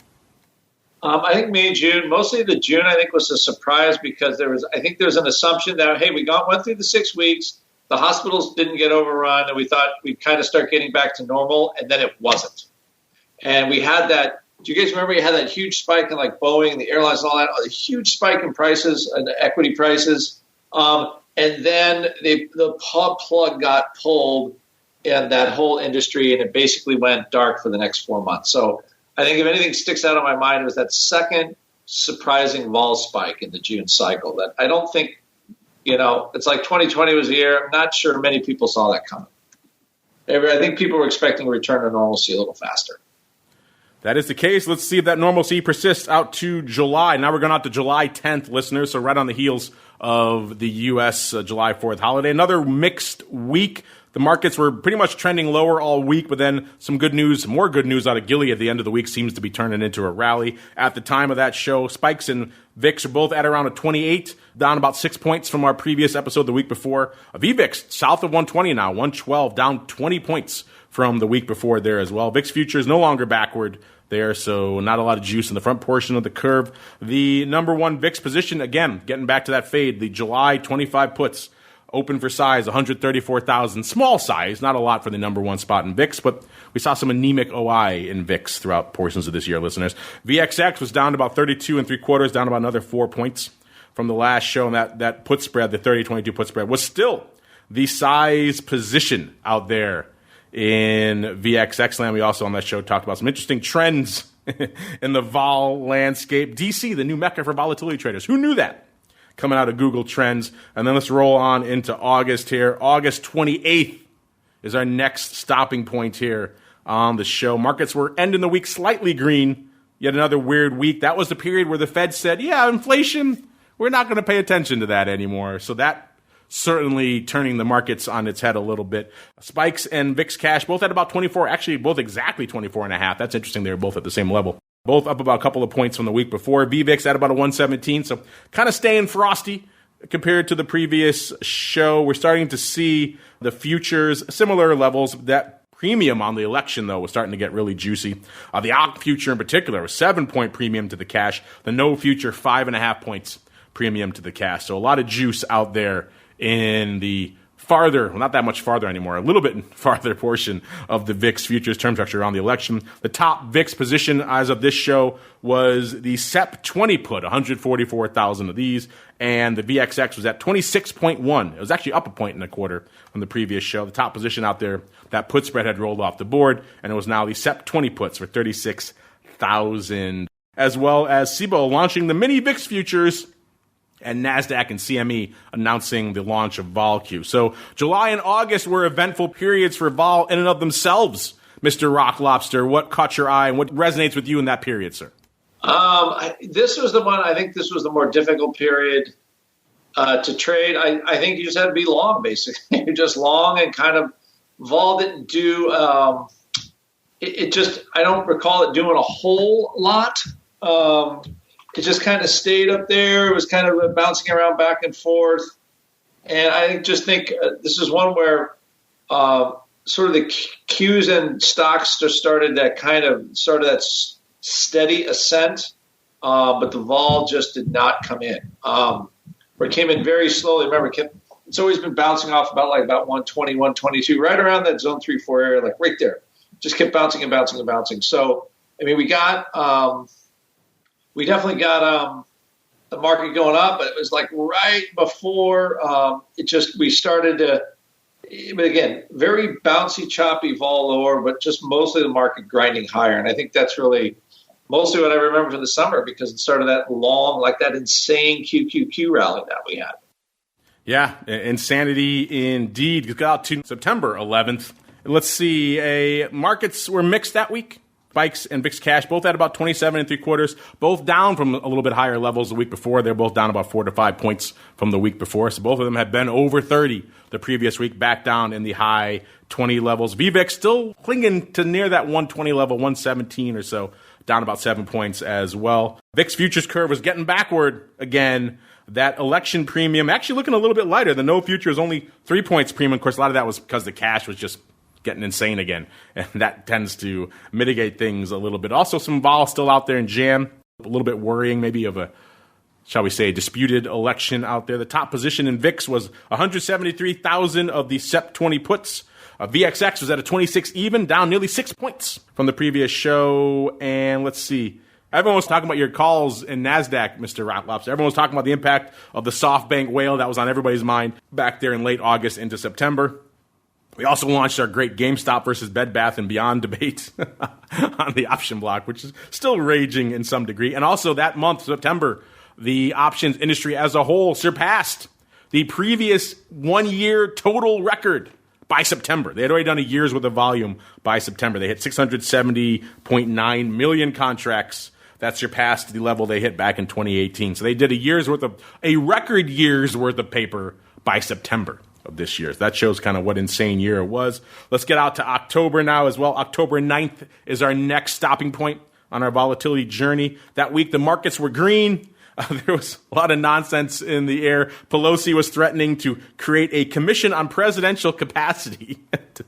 I think May, June, mostly the June, I think, was a surprise because there was an assumption that, hey, went through the 6 weeks, the hospitals didn't get overrun, and we thought we'd kind of start getting back to normal, and then it wasn't. And we had that, do you guys remember you had that huge spike in like Boeing and the airlines and all that, a huge spike in prices and equity prices, and then the plug got pulled in that whole industry, and it basically went dark for the next 4 months. So I think if anything sticks out in my mind, it was that second surprising vol spike in the June cycle that I don't think, it's like 2020 was a year. I'm not sure many people saw that coming. I think people were expecting a return to normalcy a little faster. That is the case. Let's see if that normalcy persists out to July. Now we're going out to July 10th, listeners, so right on the heels of the U.S. July 4th holiday. Another mixed week. The markets were pretty much trending lower all week, but then some good news, more good news out of Gilead at the end of the week seems to be turning into a rally. At the time of that show, Spikes and VIX are both at around a 28, down about 6 points from our previous episode the week before. VVIX south of 120 now, 112, down 20 points from the week before there as well. VIX futures no longer backward there, so not a lot of juice in the front portion of the curve. The number one VIX position, again, getting back to that fade, the July 25 puts, open for size, 134,000. Small size, not a lot for the number one spot in VIX, but we saw some anemic OI in VIX throughout portions of this year, listeners. VXX was down to about 32 3/4, down about another 4 points from the last show, and that put spread, the 30-22 put spread, was still the size position out there in VXX land. We also on that show talked about some interesting trends in the vol landscape. DC, the new mecca for volatility traders. Who knew that? Coming out of Google Trends. And then let's roll on into August here. August 28th is our next stopping point here on the show. Markets were ending the week slightly green. Yet another weird week. That was the period where the Fed said, yeah, inflation, we're not going to pay attention to that anymore. So that certainly turning the markets on its head a little bit. Spikes and VIX cash both at about 24, actually both exactly 24.5. That's interesting. They were both at the same level. Both up about a couple of points from the week before. VVIX at about a 117, so kind of staying frosty compared to the previous show. We're starting to see the futures, similar levels. That premium on the election, though, was starting to get really juicy. The ALK future in particular was 7-point premium to the cash. The no future, 5.5 points premium to the cash. So a lot of juice out there in the farther, well, not that much farther anymore, a little bit farther portion of the VIX futures term structure around the election. The top VIX position as of this show was the SEP 20 put, 144,000 of these, and the VXX was at 26.1. It was actually up 1.25 from the previous show. The top position out there, that put spread had rolled off the board, and it was now the SEP 20 puts for 36,000, as well as SIBO launching the mini VIX futures, and NASDAQ and CME announcing the launch of VolQ. So July and August were eventful periods for vol in and of themselves. Mr. Rock Lobster, what caught your eye and what resonates with you in that period, sir? This was the one, I think this was the more difficult period to trade. I think you just had to be long, basically. You're just long and kind of vol didn't do, it just, I don't recall it doing a whole lot. It just kind of stayed up there. It was kind of bouncing around back and forth. And I just think this is one where sort of the Qs and stocks just started that steady ascent, but the vol just did not come in. Or it came in very slowly. Remember, it's always been bouncing off about 120, 122, right around that zone 3-4 area, like right there. Just kept bouncing and bouncing and bouncing. So, I mean, we definitely got the market going up, but it was like right before we started to, but again, very bouncy, choppy vol lower, but just mostly the market grinding higher. And I think that's really mostly what I remember from the summer because it started that long, like that insane QQQ rally that we had. Yeah, insanity indeed. You got out to September 11th. Let's see, markets were mixed that week. Spikes and VIX cash both at about 27 3/4, both down from a little bit higher levels the week before. They're both down about 4 to 5 points from the week before. So both of them had been over 30 the previous week, back down in the high 20 levels. VVIX still clinging to near that 120 level, 117 or so, down about 7 points as well. VIX futures curve was getting backward again. That election premium actually looking a little bit lighter. The no future is only 3 points premium. Of course, a lot of that was because the cash was just getting insane again, and that tends to mitigate things a little bit. Also, some vol still out there in jam, a little bit worrying maybe of a, shall we say, disputed election out there. The top position in VIX was 173,000 of the SEP 20 puts. VXX was at a 26 even, down nearly 6 points from the previous show. And let's see, everyone was talking about your calls in NASDAQ, Mr. Rock Lobster. Everyone was talking about the impact of the SoftBank whale that was on everybody's mind back there in late August into September. We also launched our great GameStop versus Bed Bath & Beyond debate on the option block, which is still raging in some degree. And also that month, September, the options industry as a whole surpassed the previous 1 year total record by September. They had already done a year's worth of volume by September. They hit 670.9 million contracts. That surpassed the level they hit back in 2018. So they did a record year's worth of paper by September of this year. That shows kind of what insane year it was. Let's get out to October now as well. October 9th is our next stopping point on our volatility journey. That week, the markets were green. There was a lot of nonsense in the air. Pelosi was threatening to create a commission on presidential capacity.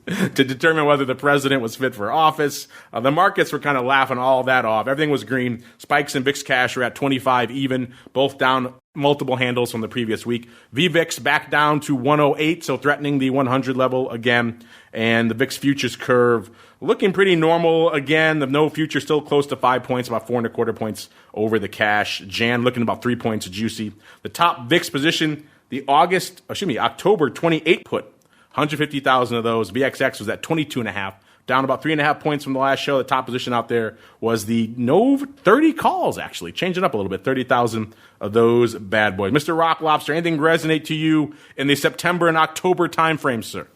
to determine whether the president was fit for office. The markets were kind of laughing all that off. Everything was green. Spikes and VIX cash are at 25 even, both down multiple handles from the previous week. VVIX back down to 108, so threatening the 100 level again. And the VIX futures curve looking pretty normal again. The no future still close to 5 points, about 4.25 points over the cash. Jan looking about 3 points juicy. The top VIX position, the October 28 put, 150,000 of those. VXX was at 22.5, down about 3.5 points from the last show. The top position out there was the Nove 30 calls, actually, changing up a little bit, 30,000 of those bad boys. Mr. Rock Lobster, anything resonate to you in the September and October timeframe, sir?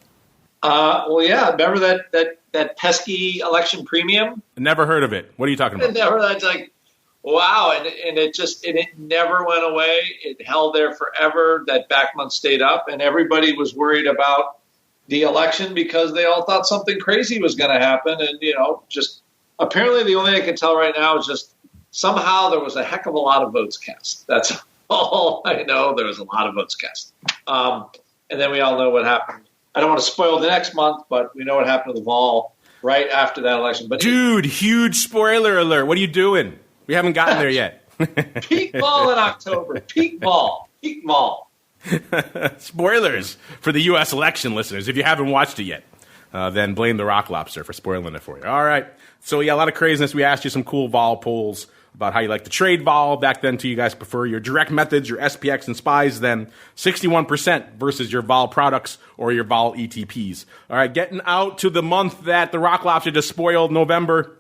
Well, yeah. Remember that pesky election premium? Never heard of it. What are you talking about? Never. That's like, wow. And it never went away. It held there forever. That back month stayed up, and everybody was worried about the election because they all thought something crazy was going to happen. And, just apparently the only thing I can tell right now is just somehow there was a heck of a lot of votes cast. That's all I know. There was a lot of votes cast. And then we all know what happened. I don't want to spoil the next month, but we know what happened to the vol right after that election. But dude, huge spoiler alert. What are you doing? We haven't gotten there yet. Peak vol in October. Peak vol. Spoilers for the U.S. election, listeners. If you haven't watched it yet, then blame the Rock Lobster for spoiling it for you. All right. So, yeah, a lot of craziness. We asked you some cool vol polls about how you like to trade vol. Back then, you guys prefer your direct methods, your SPX and SPYs, then 61% versus your vol products or your vol ETPs. All right, getting out to the month that the Rock Lobster just spoiled, November.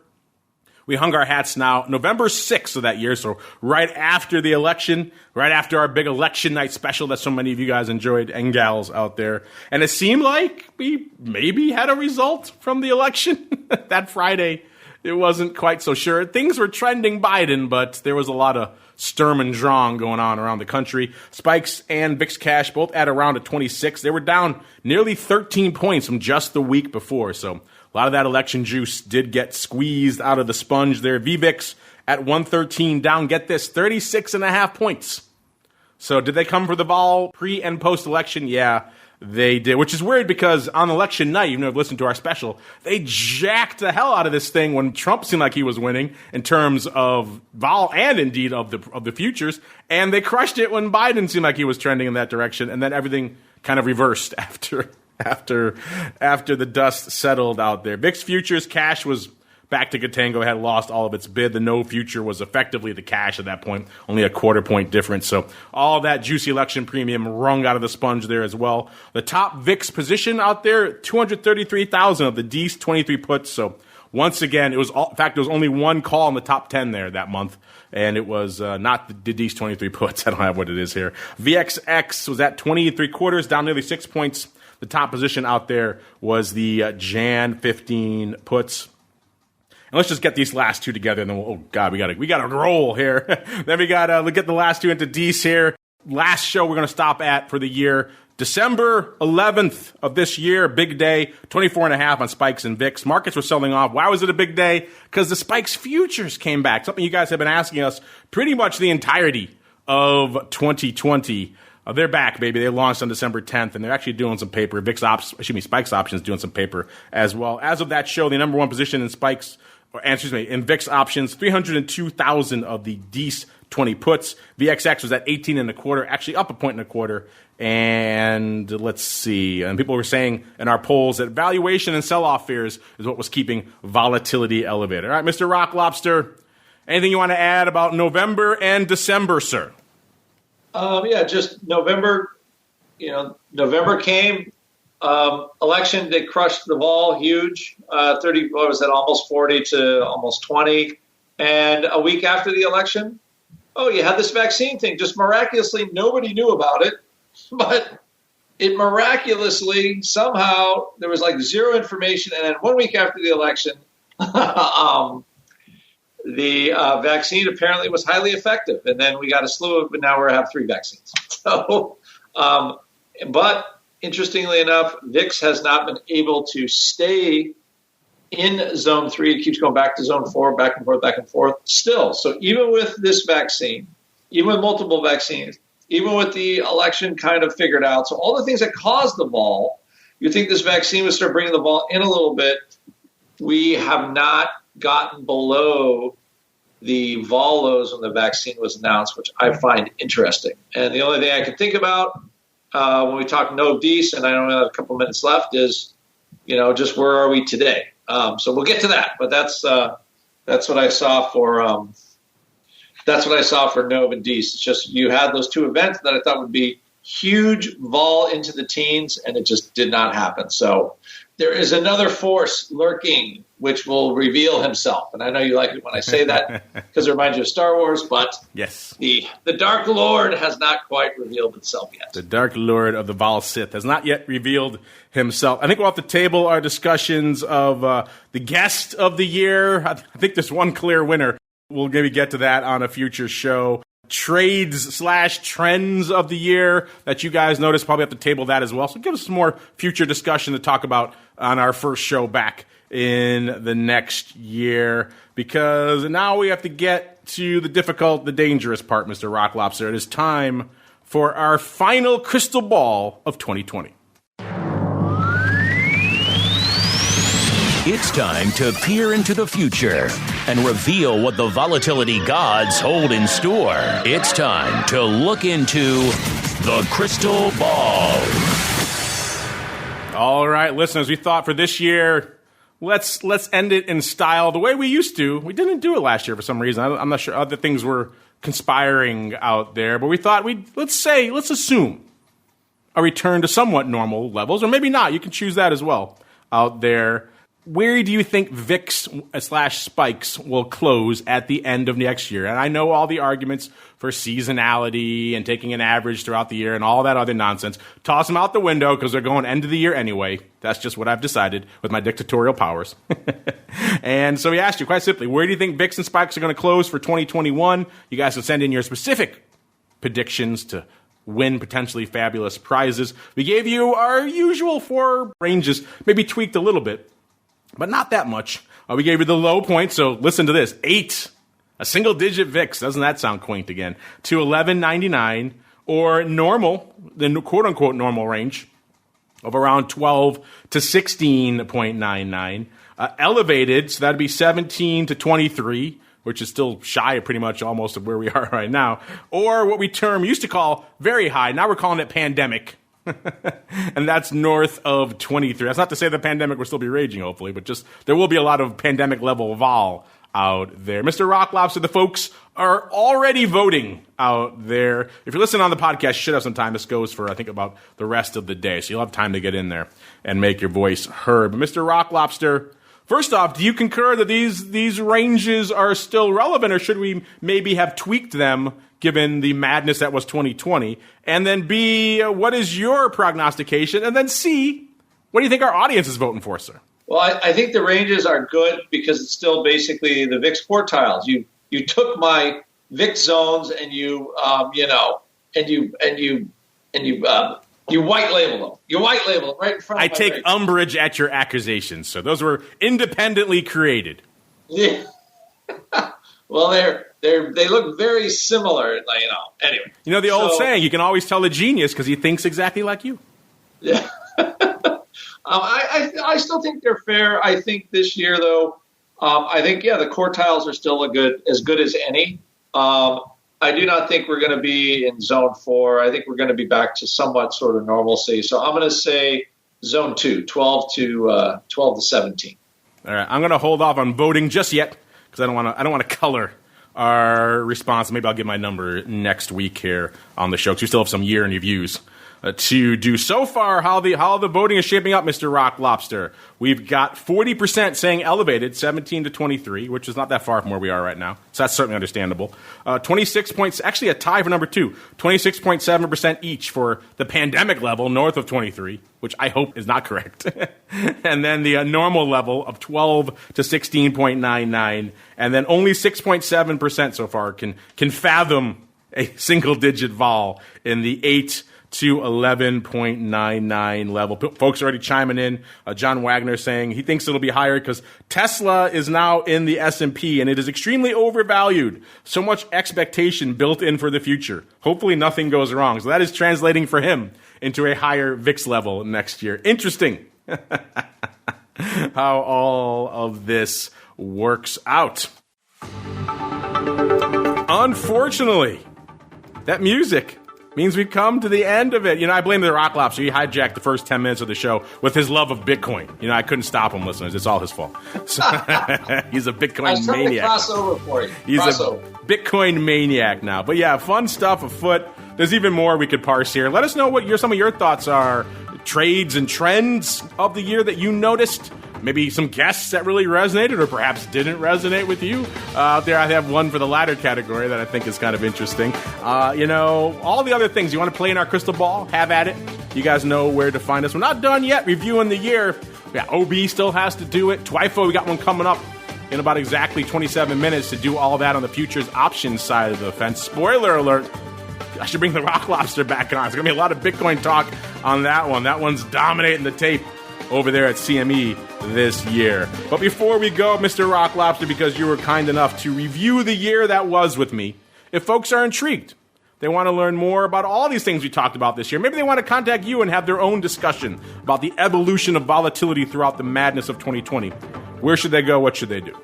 We hung our hats now, November 6th of that year, so right after the election, right after our big election night special that so many of you guys enjoyed, and gals out there. And it seemed like we maybe had a result from the election that Friday. It wasn't quite so sure. Things were trending Biden, but there was a lot of Sturm und Drang going on around the country. Spikes and VIX cash both at around a 26. They were down nearly 13 points from just the week before, so a lot of that election juice did get squeezed out of the sponge there. VVIX at 113 down, get this, 36.5 points. So did they come for the vol pre and post election? Yeah, they did, which is weird because on election night, even though I've listened to our special, they jacked the hell out of this thing when Trump seemed like he was winning in terms of vol and indeed of the futures. And they crushed it when Biden seemed like he was trending in that direction. And then everything kind of reversed after the dust settled out there. VIX futures cash was back to Contango, had lost all of its bid. The no future was effectively the cash at that point, only a quarter point difference. So all of that juicy election premium wrung out of the sponge there as well. The top VIX position out there, 233,000 of the D's 23 puts. So once again, it was only one call in the top 10 there that month. And it was not the D's 23 puts. I don't have what it is here. VXX was at 20.75, down nearly 6 points. The top position out there was the Jan 15 puts. And let's just get these last two together, and then we gotta roll here. Then we gotta get the last two into D's here. Last show we're gonna stop at for the year, December 11th of this year, big day, 24.5 on Spikes and VIX. Markets were selling off. Why was it a big day? Because the Spikes futures came back. Something you guys have been asking us pretty much the entirety of 2020. They're back, baby. They launched on December 10th, and they're actually doing some paper. Spikes options doing some paper as well. As of that show, the number one position in in VIX options, 302,000 of the D's 20 puts. VXX was at 18.25, actually up a point and a quarter. And let's see. And people were saying in our polls that valuation and sell-off fears is what was keeping volatility elevated. All right, Mr. Rock Lobster, anything you want to add about November and December, sir? Yeah, just November. November came. Election, they crushed the vol huge. 30, what was that? Almost 40 to almost 20. And a week after the election, you had this vaccine thing. Just miraculously, nobody knew about it, but it miraculously somehow there was like zero information. And then 1 week after the election, the vaccine apparently was highly effective. And then we got a slew of, but now we have 3 vaccines. So, but interestingly enough, VIX has not been able to stay in zone 3. It keeps going back to zone 4, back and forth still. So even with this vaccine, even with multiple vaccines, even with the election kind of figured out, so all the things that caused the vol, you think this vaccine would start bringing the vol in a little bit. We have not gotten below the vol lows when the vaccine was announced, which I find interesting. And the only thing I can think about when we talk no D's, and I only have a couple minutes left, is, just where are we today? So we'll get to that, but that's what I saw for Nov and D's. It's just you had those two events that I thought would be huge vol into the teens, and it just did not happen. So there is another force lurking, which will reveal himself. And I know you like it when I say that because it reminds you of Star Wars, but yes, the Dark Lord has not quite revealed itself yet. The Dark Lord of the Vol Sith has not yet revealed himself. I think we'll have to table our discussions of the guest of the year. I think there's one clear winner. We'll maybe get to that on a future show. Trades/trends of the year that you guys noticed, probably have to table that as well. So give us some more future discussion to talk about on our first show back in the next year, because now we have to get to the difficult, the dangerous part, Mr. Rock Lobster. It is time for our final crystal ball of 2020. It's time to peer into the future and reveal what the volatility gods hold in store. It's time to look into the crystal ball. All right, listeners, we thought for this year, let's end it in style the way we used to. We didn't do it last year for some reason. I'm not sure. Other things were conspiring out there, but we thought let's assume a return to somewhat normal levels, or maybe not. You can choose that as well out there. Where do you think VIX/spikes will close at the end of next year? And I know all the arguments for seasonality and taking an average throughout the year and all that other nonsense. Toss them out the window because they're going end of the year anyway. That's just what I've decided with my dictatorial powers. And so we asked you quite simply, where do you think VIX and spikes are going to close for 2021? You guys can send in your specific predictions to win potentially fabulous prizes. We gave you our usual 4 ranges, maybe tweaked a little bit, but not that much. We gave you the low point, so listen to this. 8, a single-digit VIX. Doesn't that sound quaint again? To 11.99, or normal, the quote-unquote normal range of around 12 to 16.99. Elevated, so that'd be 17 to 23, which is still shy of pretty much almost of where we are right now. Or what we used to call very high. Now we're calling it pandemic. And that's north of 23. That's not to say the pandemic will still be raging, hopefully, but just there will be a lot of pandemic level vol out there. Mr. Rock Lobster, the folks are already voting out there. If you're listening on the podcast, you should have some time. This goes for, I think, about the rest of the day, so you'll have time to get in there and make your voice heard. But Mr. Rock Lobster, first off, do you concur that these ranges are still relevant, or should we maybe have tweaked them given the madness that was 2020? And then B, what is your prognostication? And then C, what do you think our audience is voting for, sir? Well, I think the ranges are good because it's still basically the VIX quartiles. You took my VIX zones and you white label them. You white label them right in front of I take umbrage at your accusations, so those were independently created. Yeah. Well, they look very similar, anyway. You know the old saying, you can always tell a genius because he thinks exactly like you. Yeah. I still think they're fair. I think this year, though, the quartiles are still as good as any. I do not think we're going to be in zone 4. I think we're going to be back to somewhat sort of normalcy. So I'm going to say zone 2, 12 to 17. All right, I'm going to hold off on voting just yet because I don't want to color our response. Maybe I'll give my number next week here on the show because we still have some year in reviews to do. So far, how the voting is shaping up, Mr. Rock Lobster. We've got 40% saying elevated, 17 to 23, which is not that far from where we are right now. So that's certainly understandable. 26 points, actually a tie for number 2. 26.7% each for the pandemic level, north of 23, which I hope is not correct. And then the normal level of 12 to 16.99. And then only 6.7% so far can fathom a single-digit vol in the 8 to 11.99 level. Folks are already chiming in. John Wagner saying he thinks it'll be higher because Tesla is now in the S&P and it is extremely overvalued. So much expectation built in for the future. Hopefully nothing goes wrong. So that is translating for him into a higher VIX level next year. Interesting how all of this works out. Unfortunately, that music means we've come to the end of it. I blame the Rock Lobster. He hijacked the first 10 minutes of the show with his love of Bitcoin. I couldn't stop him, listeners. It's all his fault. So, he's a Bitcoin maniac. Crossover for you. He's a Bitcoin maniac now. But yeah, fun stuff afoot. There's even more we could parse here. Let us know what some of your thoughts are. Trades and trends of the year that you noticed. Maybe some guests that really resonated or perhaps didn't resonate with you. Out there, I have one for the latter category that I think is kind of interesting. All the other things. You want to play in our crystal ball? Have at it. You guys know where to find us. We're not done yet reviewing the year. Yeah, OB still has to do it. TWIFO, we got one coming up in about exactly 27 minutes to do all that on the futures options side of the fence. Spoiler alert. I should bring the Rock Lobster back on. It's going to be a lot of Bitcoin talk on that one. That one's dominating the tape over there at CME this year. But before we go, Mr. Rock Lobster, because you were kind enough to review the year that was with me, if folks are intrigued, they want to learn more about all these things we talked about this year, maybe they want to contact you and have their own discussion about the evolution of volatility throughout the madness of 2020, where should they go? What should they do?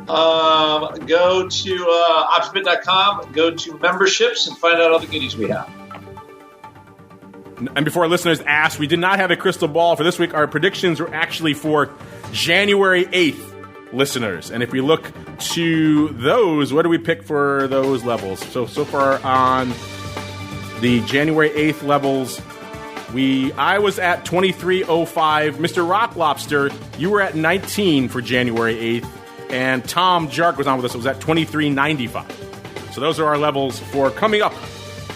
Go to optionsbit.com, go to memberships, and find out all the goodies we have. And before our listeners ask, we did not have a crystal ball for this week. Our predictions were actually for January 8th, listeners. And if we look to those, what do we pick for those levels? So far on the January 8th levels, I was at 23.05. Mr. Rock Lobster, you were at 19 for January 8th. And Tom Jark was on with us. It was at 23.95. So those are our levels for coming up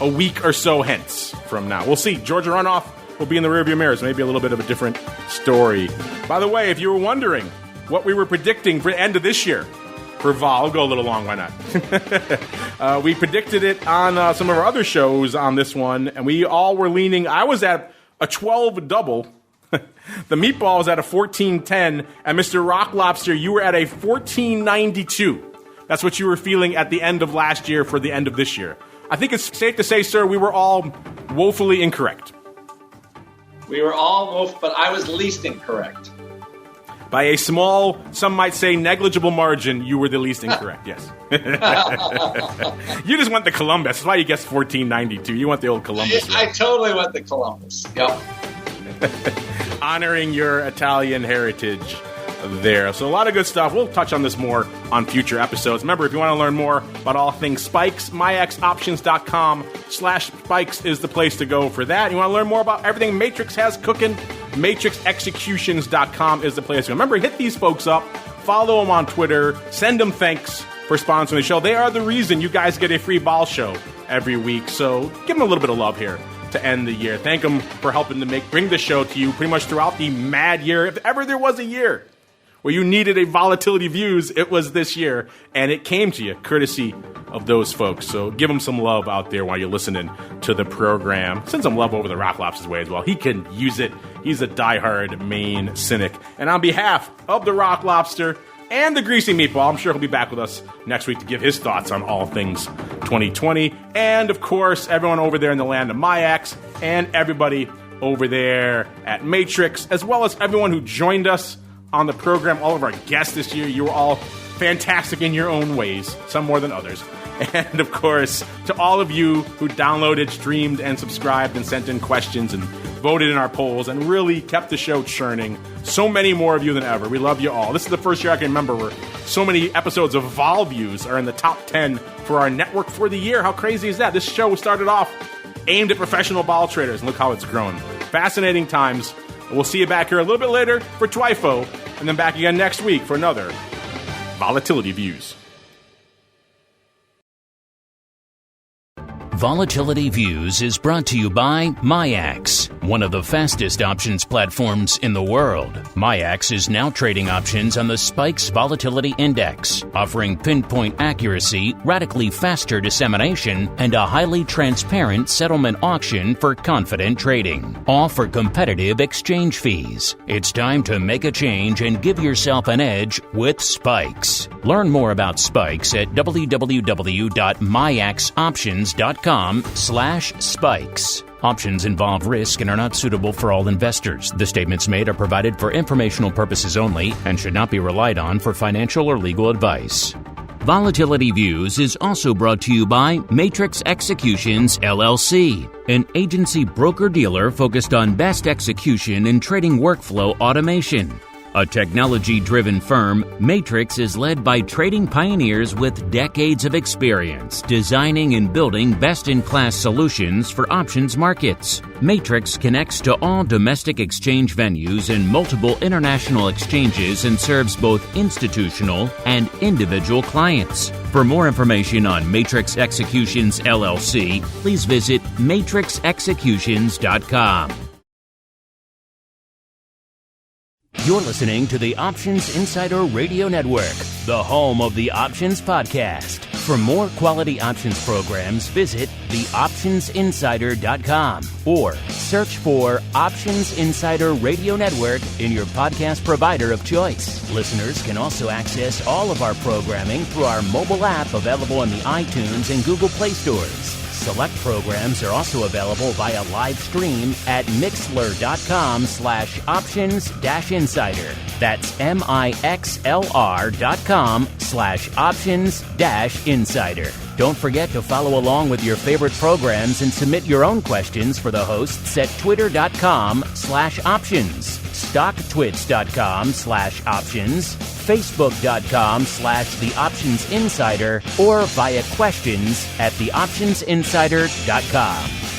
a week or so hence from now. We'll see. Georgia runoff will be in the rearview mirrors. Maybe a little bit of a different story. By the way, if you were wondering what we were predicting for the end of this year for vol, I'll go a little long, why not? We predicted it on some of our other shows on this one, and we all were leaning. I was at a 12 double. The Meatball was at a 14.10, and Mr. Rock Lobster, you were at a 14.92. That's what you were feeling at the end of last year for the end of this year. I think it's safe to say, sir, we were all woefully incorrect. We were all woeful, but I was least incorrect. By a small, some might say negligible margin, you were the least incorrect, yes. You just went the Columbus. That's why you guessed 14.92. You went the old Columbus. I totally went the Columbus. Yep. Honoring your Italian heritage there. So a lot of good stuff. We'll touch on this more on future episodes. Remember, if you want to learn more about all things spikes, myxoptions.com/spikes is the place to go for that. You want to learn more about everything Matrix has cooking, matrixexecutions.com is the place to go. Remember, hit these folks up, follow them on Twitter, send them thanks for sponsoring the show. They are the reason you guys get a free ball show every week. So give them a little bit of love here to end the year. Thank them for helping to bring the show to you pretty much throughout the mad year. If ever there was a year where you needed a Volatility Views, it was this year, and it came to you courtesy of those folks. So give them some love out there while you're listening to the program. Send some love over the Rock Lobster's way as well. He can use it. He's a diehard Maine cynic. And on behalf of the Rock Lobster and the Greasy Meatball, I'm sure he'll be back with us next week to give his thoughts on all things 2020. And, of course, everyone over there in the land of MyX and everybody over there at Matrix, as well as everyone who joined us on the program, all of our guests this year. You were all fantastic in your own ways, some more than others. And, of course, to all of you who downloaded, streamed, and subscribed and sent in questions and voted in our polls and really kept the show churning. So many more of you than ever. We love you all. This is the first year I can remember where so many episodes of Vol Views are in the top 10 for our network for the year. How crazy is that? This show started off aimed at professional ball traders, and look how it's grown. Fascinating times. We'll see you back here a little bit later for TWIFO, and then back again next week for another Volatility Views. Volatility Views is brought to you by MyX, one of the fastest options platforms in the world. MyX is now trading options on the Spikes Volatility Index, offering pinpoint accuracy, radically faster dissemination, and a highly transparent settlement auction for confident trading, all for competitive exchange fees. It's time to make a change and give yourself an edge with Spikes. Learn more about Spikes at www.myxoptions.com. matrixexecutionsLLC.com/spikes. Options involve risk and are not suitable for all investors. The statements made are provided for informational purposes only and should not be relied on for financial or legal advice. Volatility Views is also brought to you by Matrix Executions, LLC, an agency broker-dealer focused on best execution and trading workflow automation. A technology-driven firm, Matrix is led by trading pioneers with decades of experience designing and building best-in-class solutions for options markets. Matrix connects to all domestic exchange venues and multiple international exchanges and serves both institutional and individual clients. For more information on Matrix Executions, LLC, please visit matrixexecutions.com. You're listening to the Options Insider Radio Network, the home of the Options Podcast. For more quality options programs, visit theoptionsinsider.com or search for Options Insider Radio Network in your podcast provider of choice. Listeners can also access all of our programming through our mobile app available in the iTunes and Google Play stores. Select programs are also available via live stream at mixlr.com/options-insider. That's mixlr.com/options-insider. Don't forget to follow along with your favorite programs and submit your own questions for the hosts at twitter.com/options, stocktwits.com/options, facebook.com/theoptionsinsider, or via questions at theoptionsinsider.com.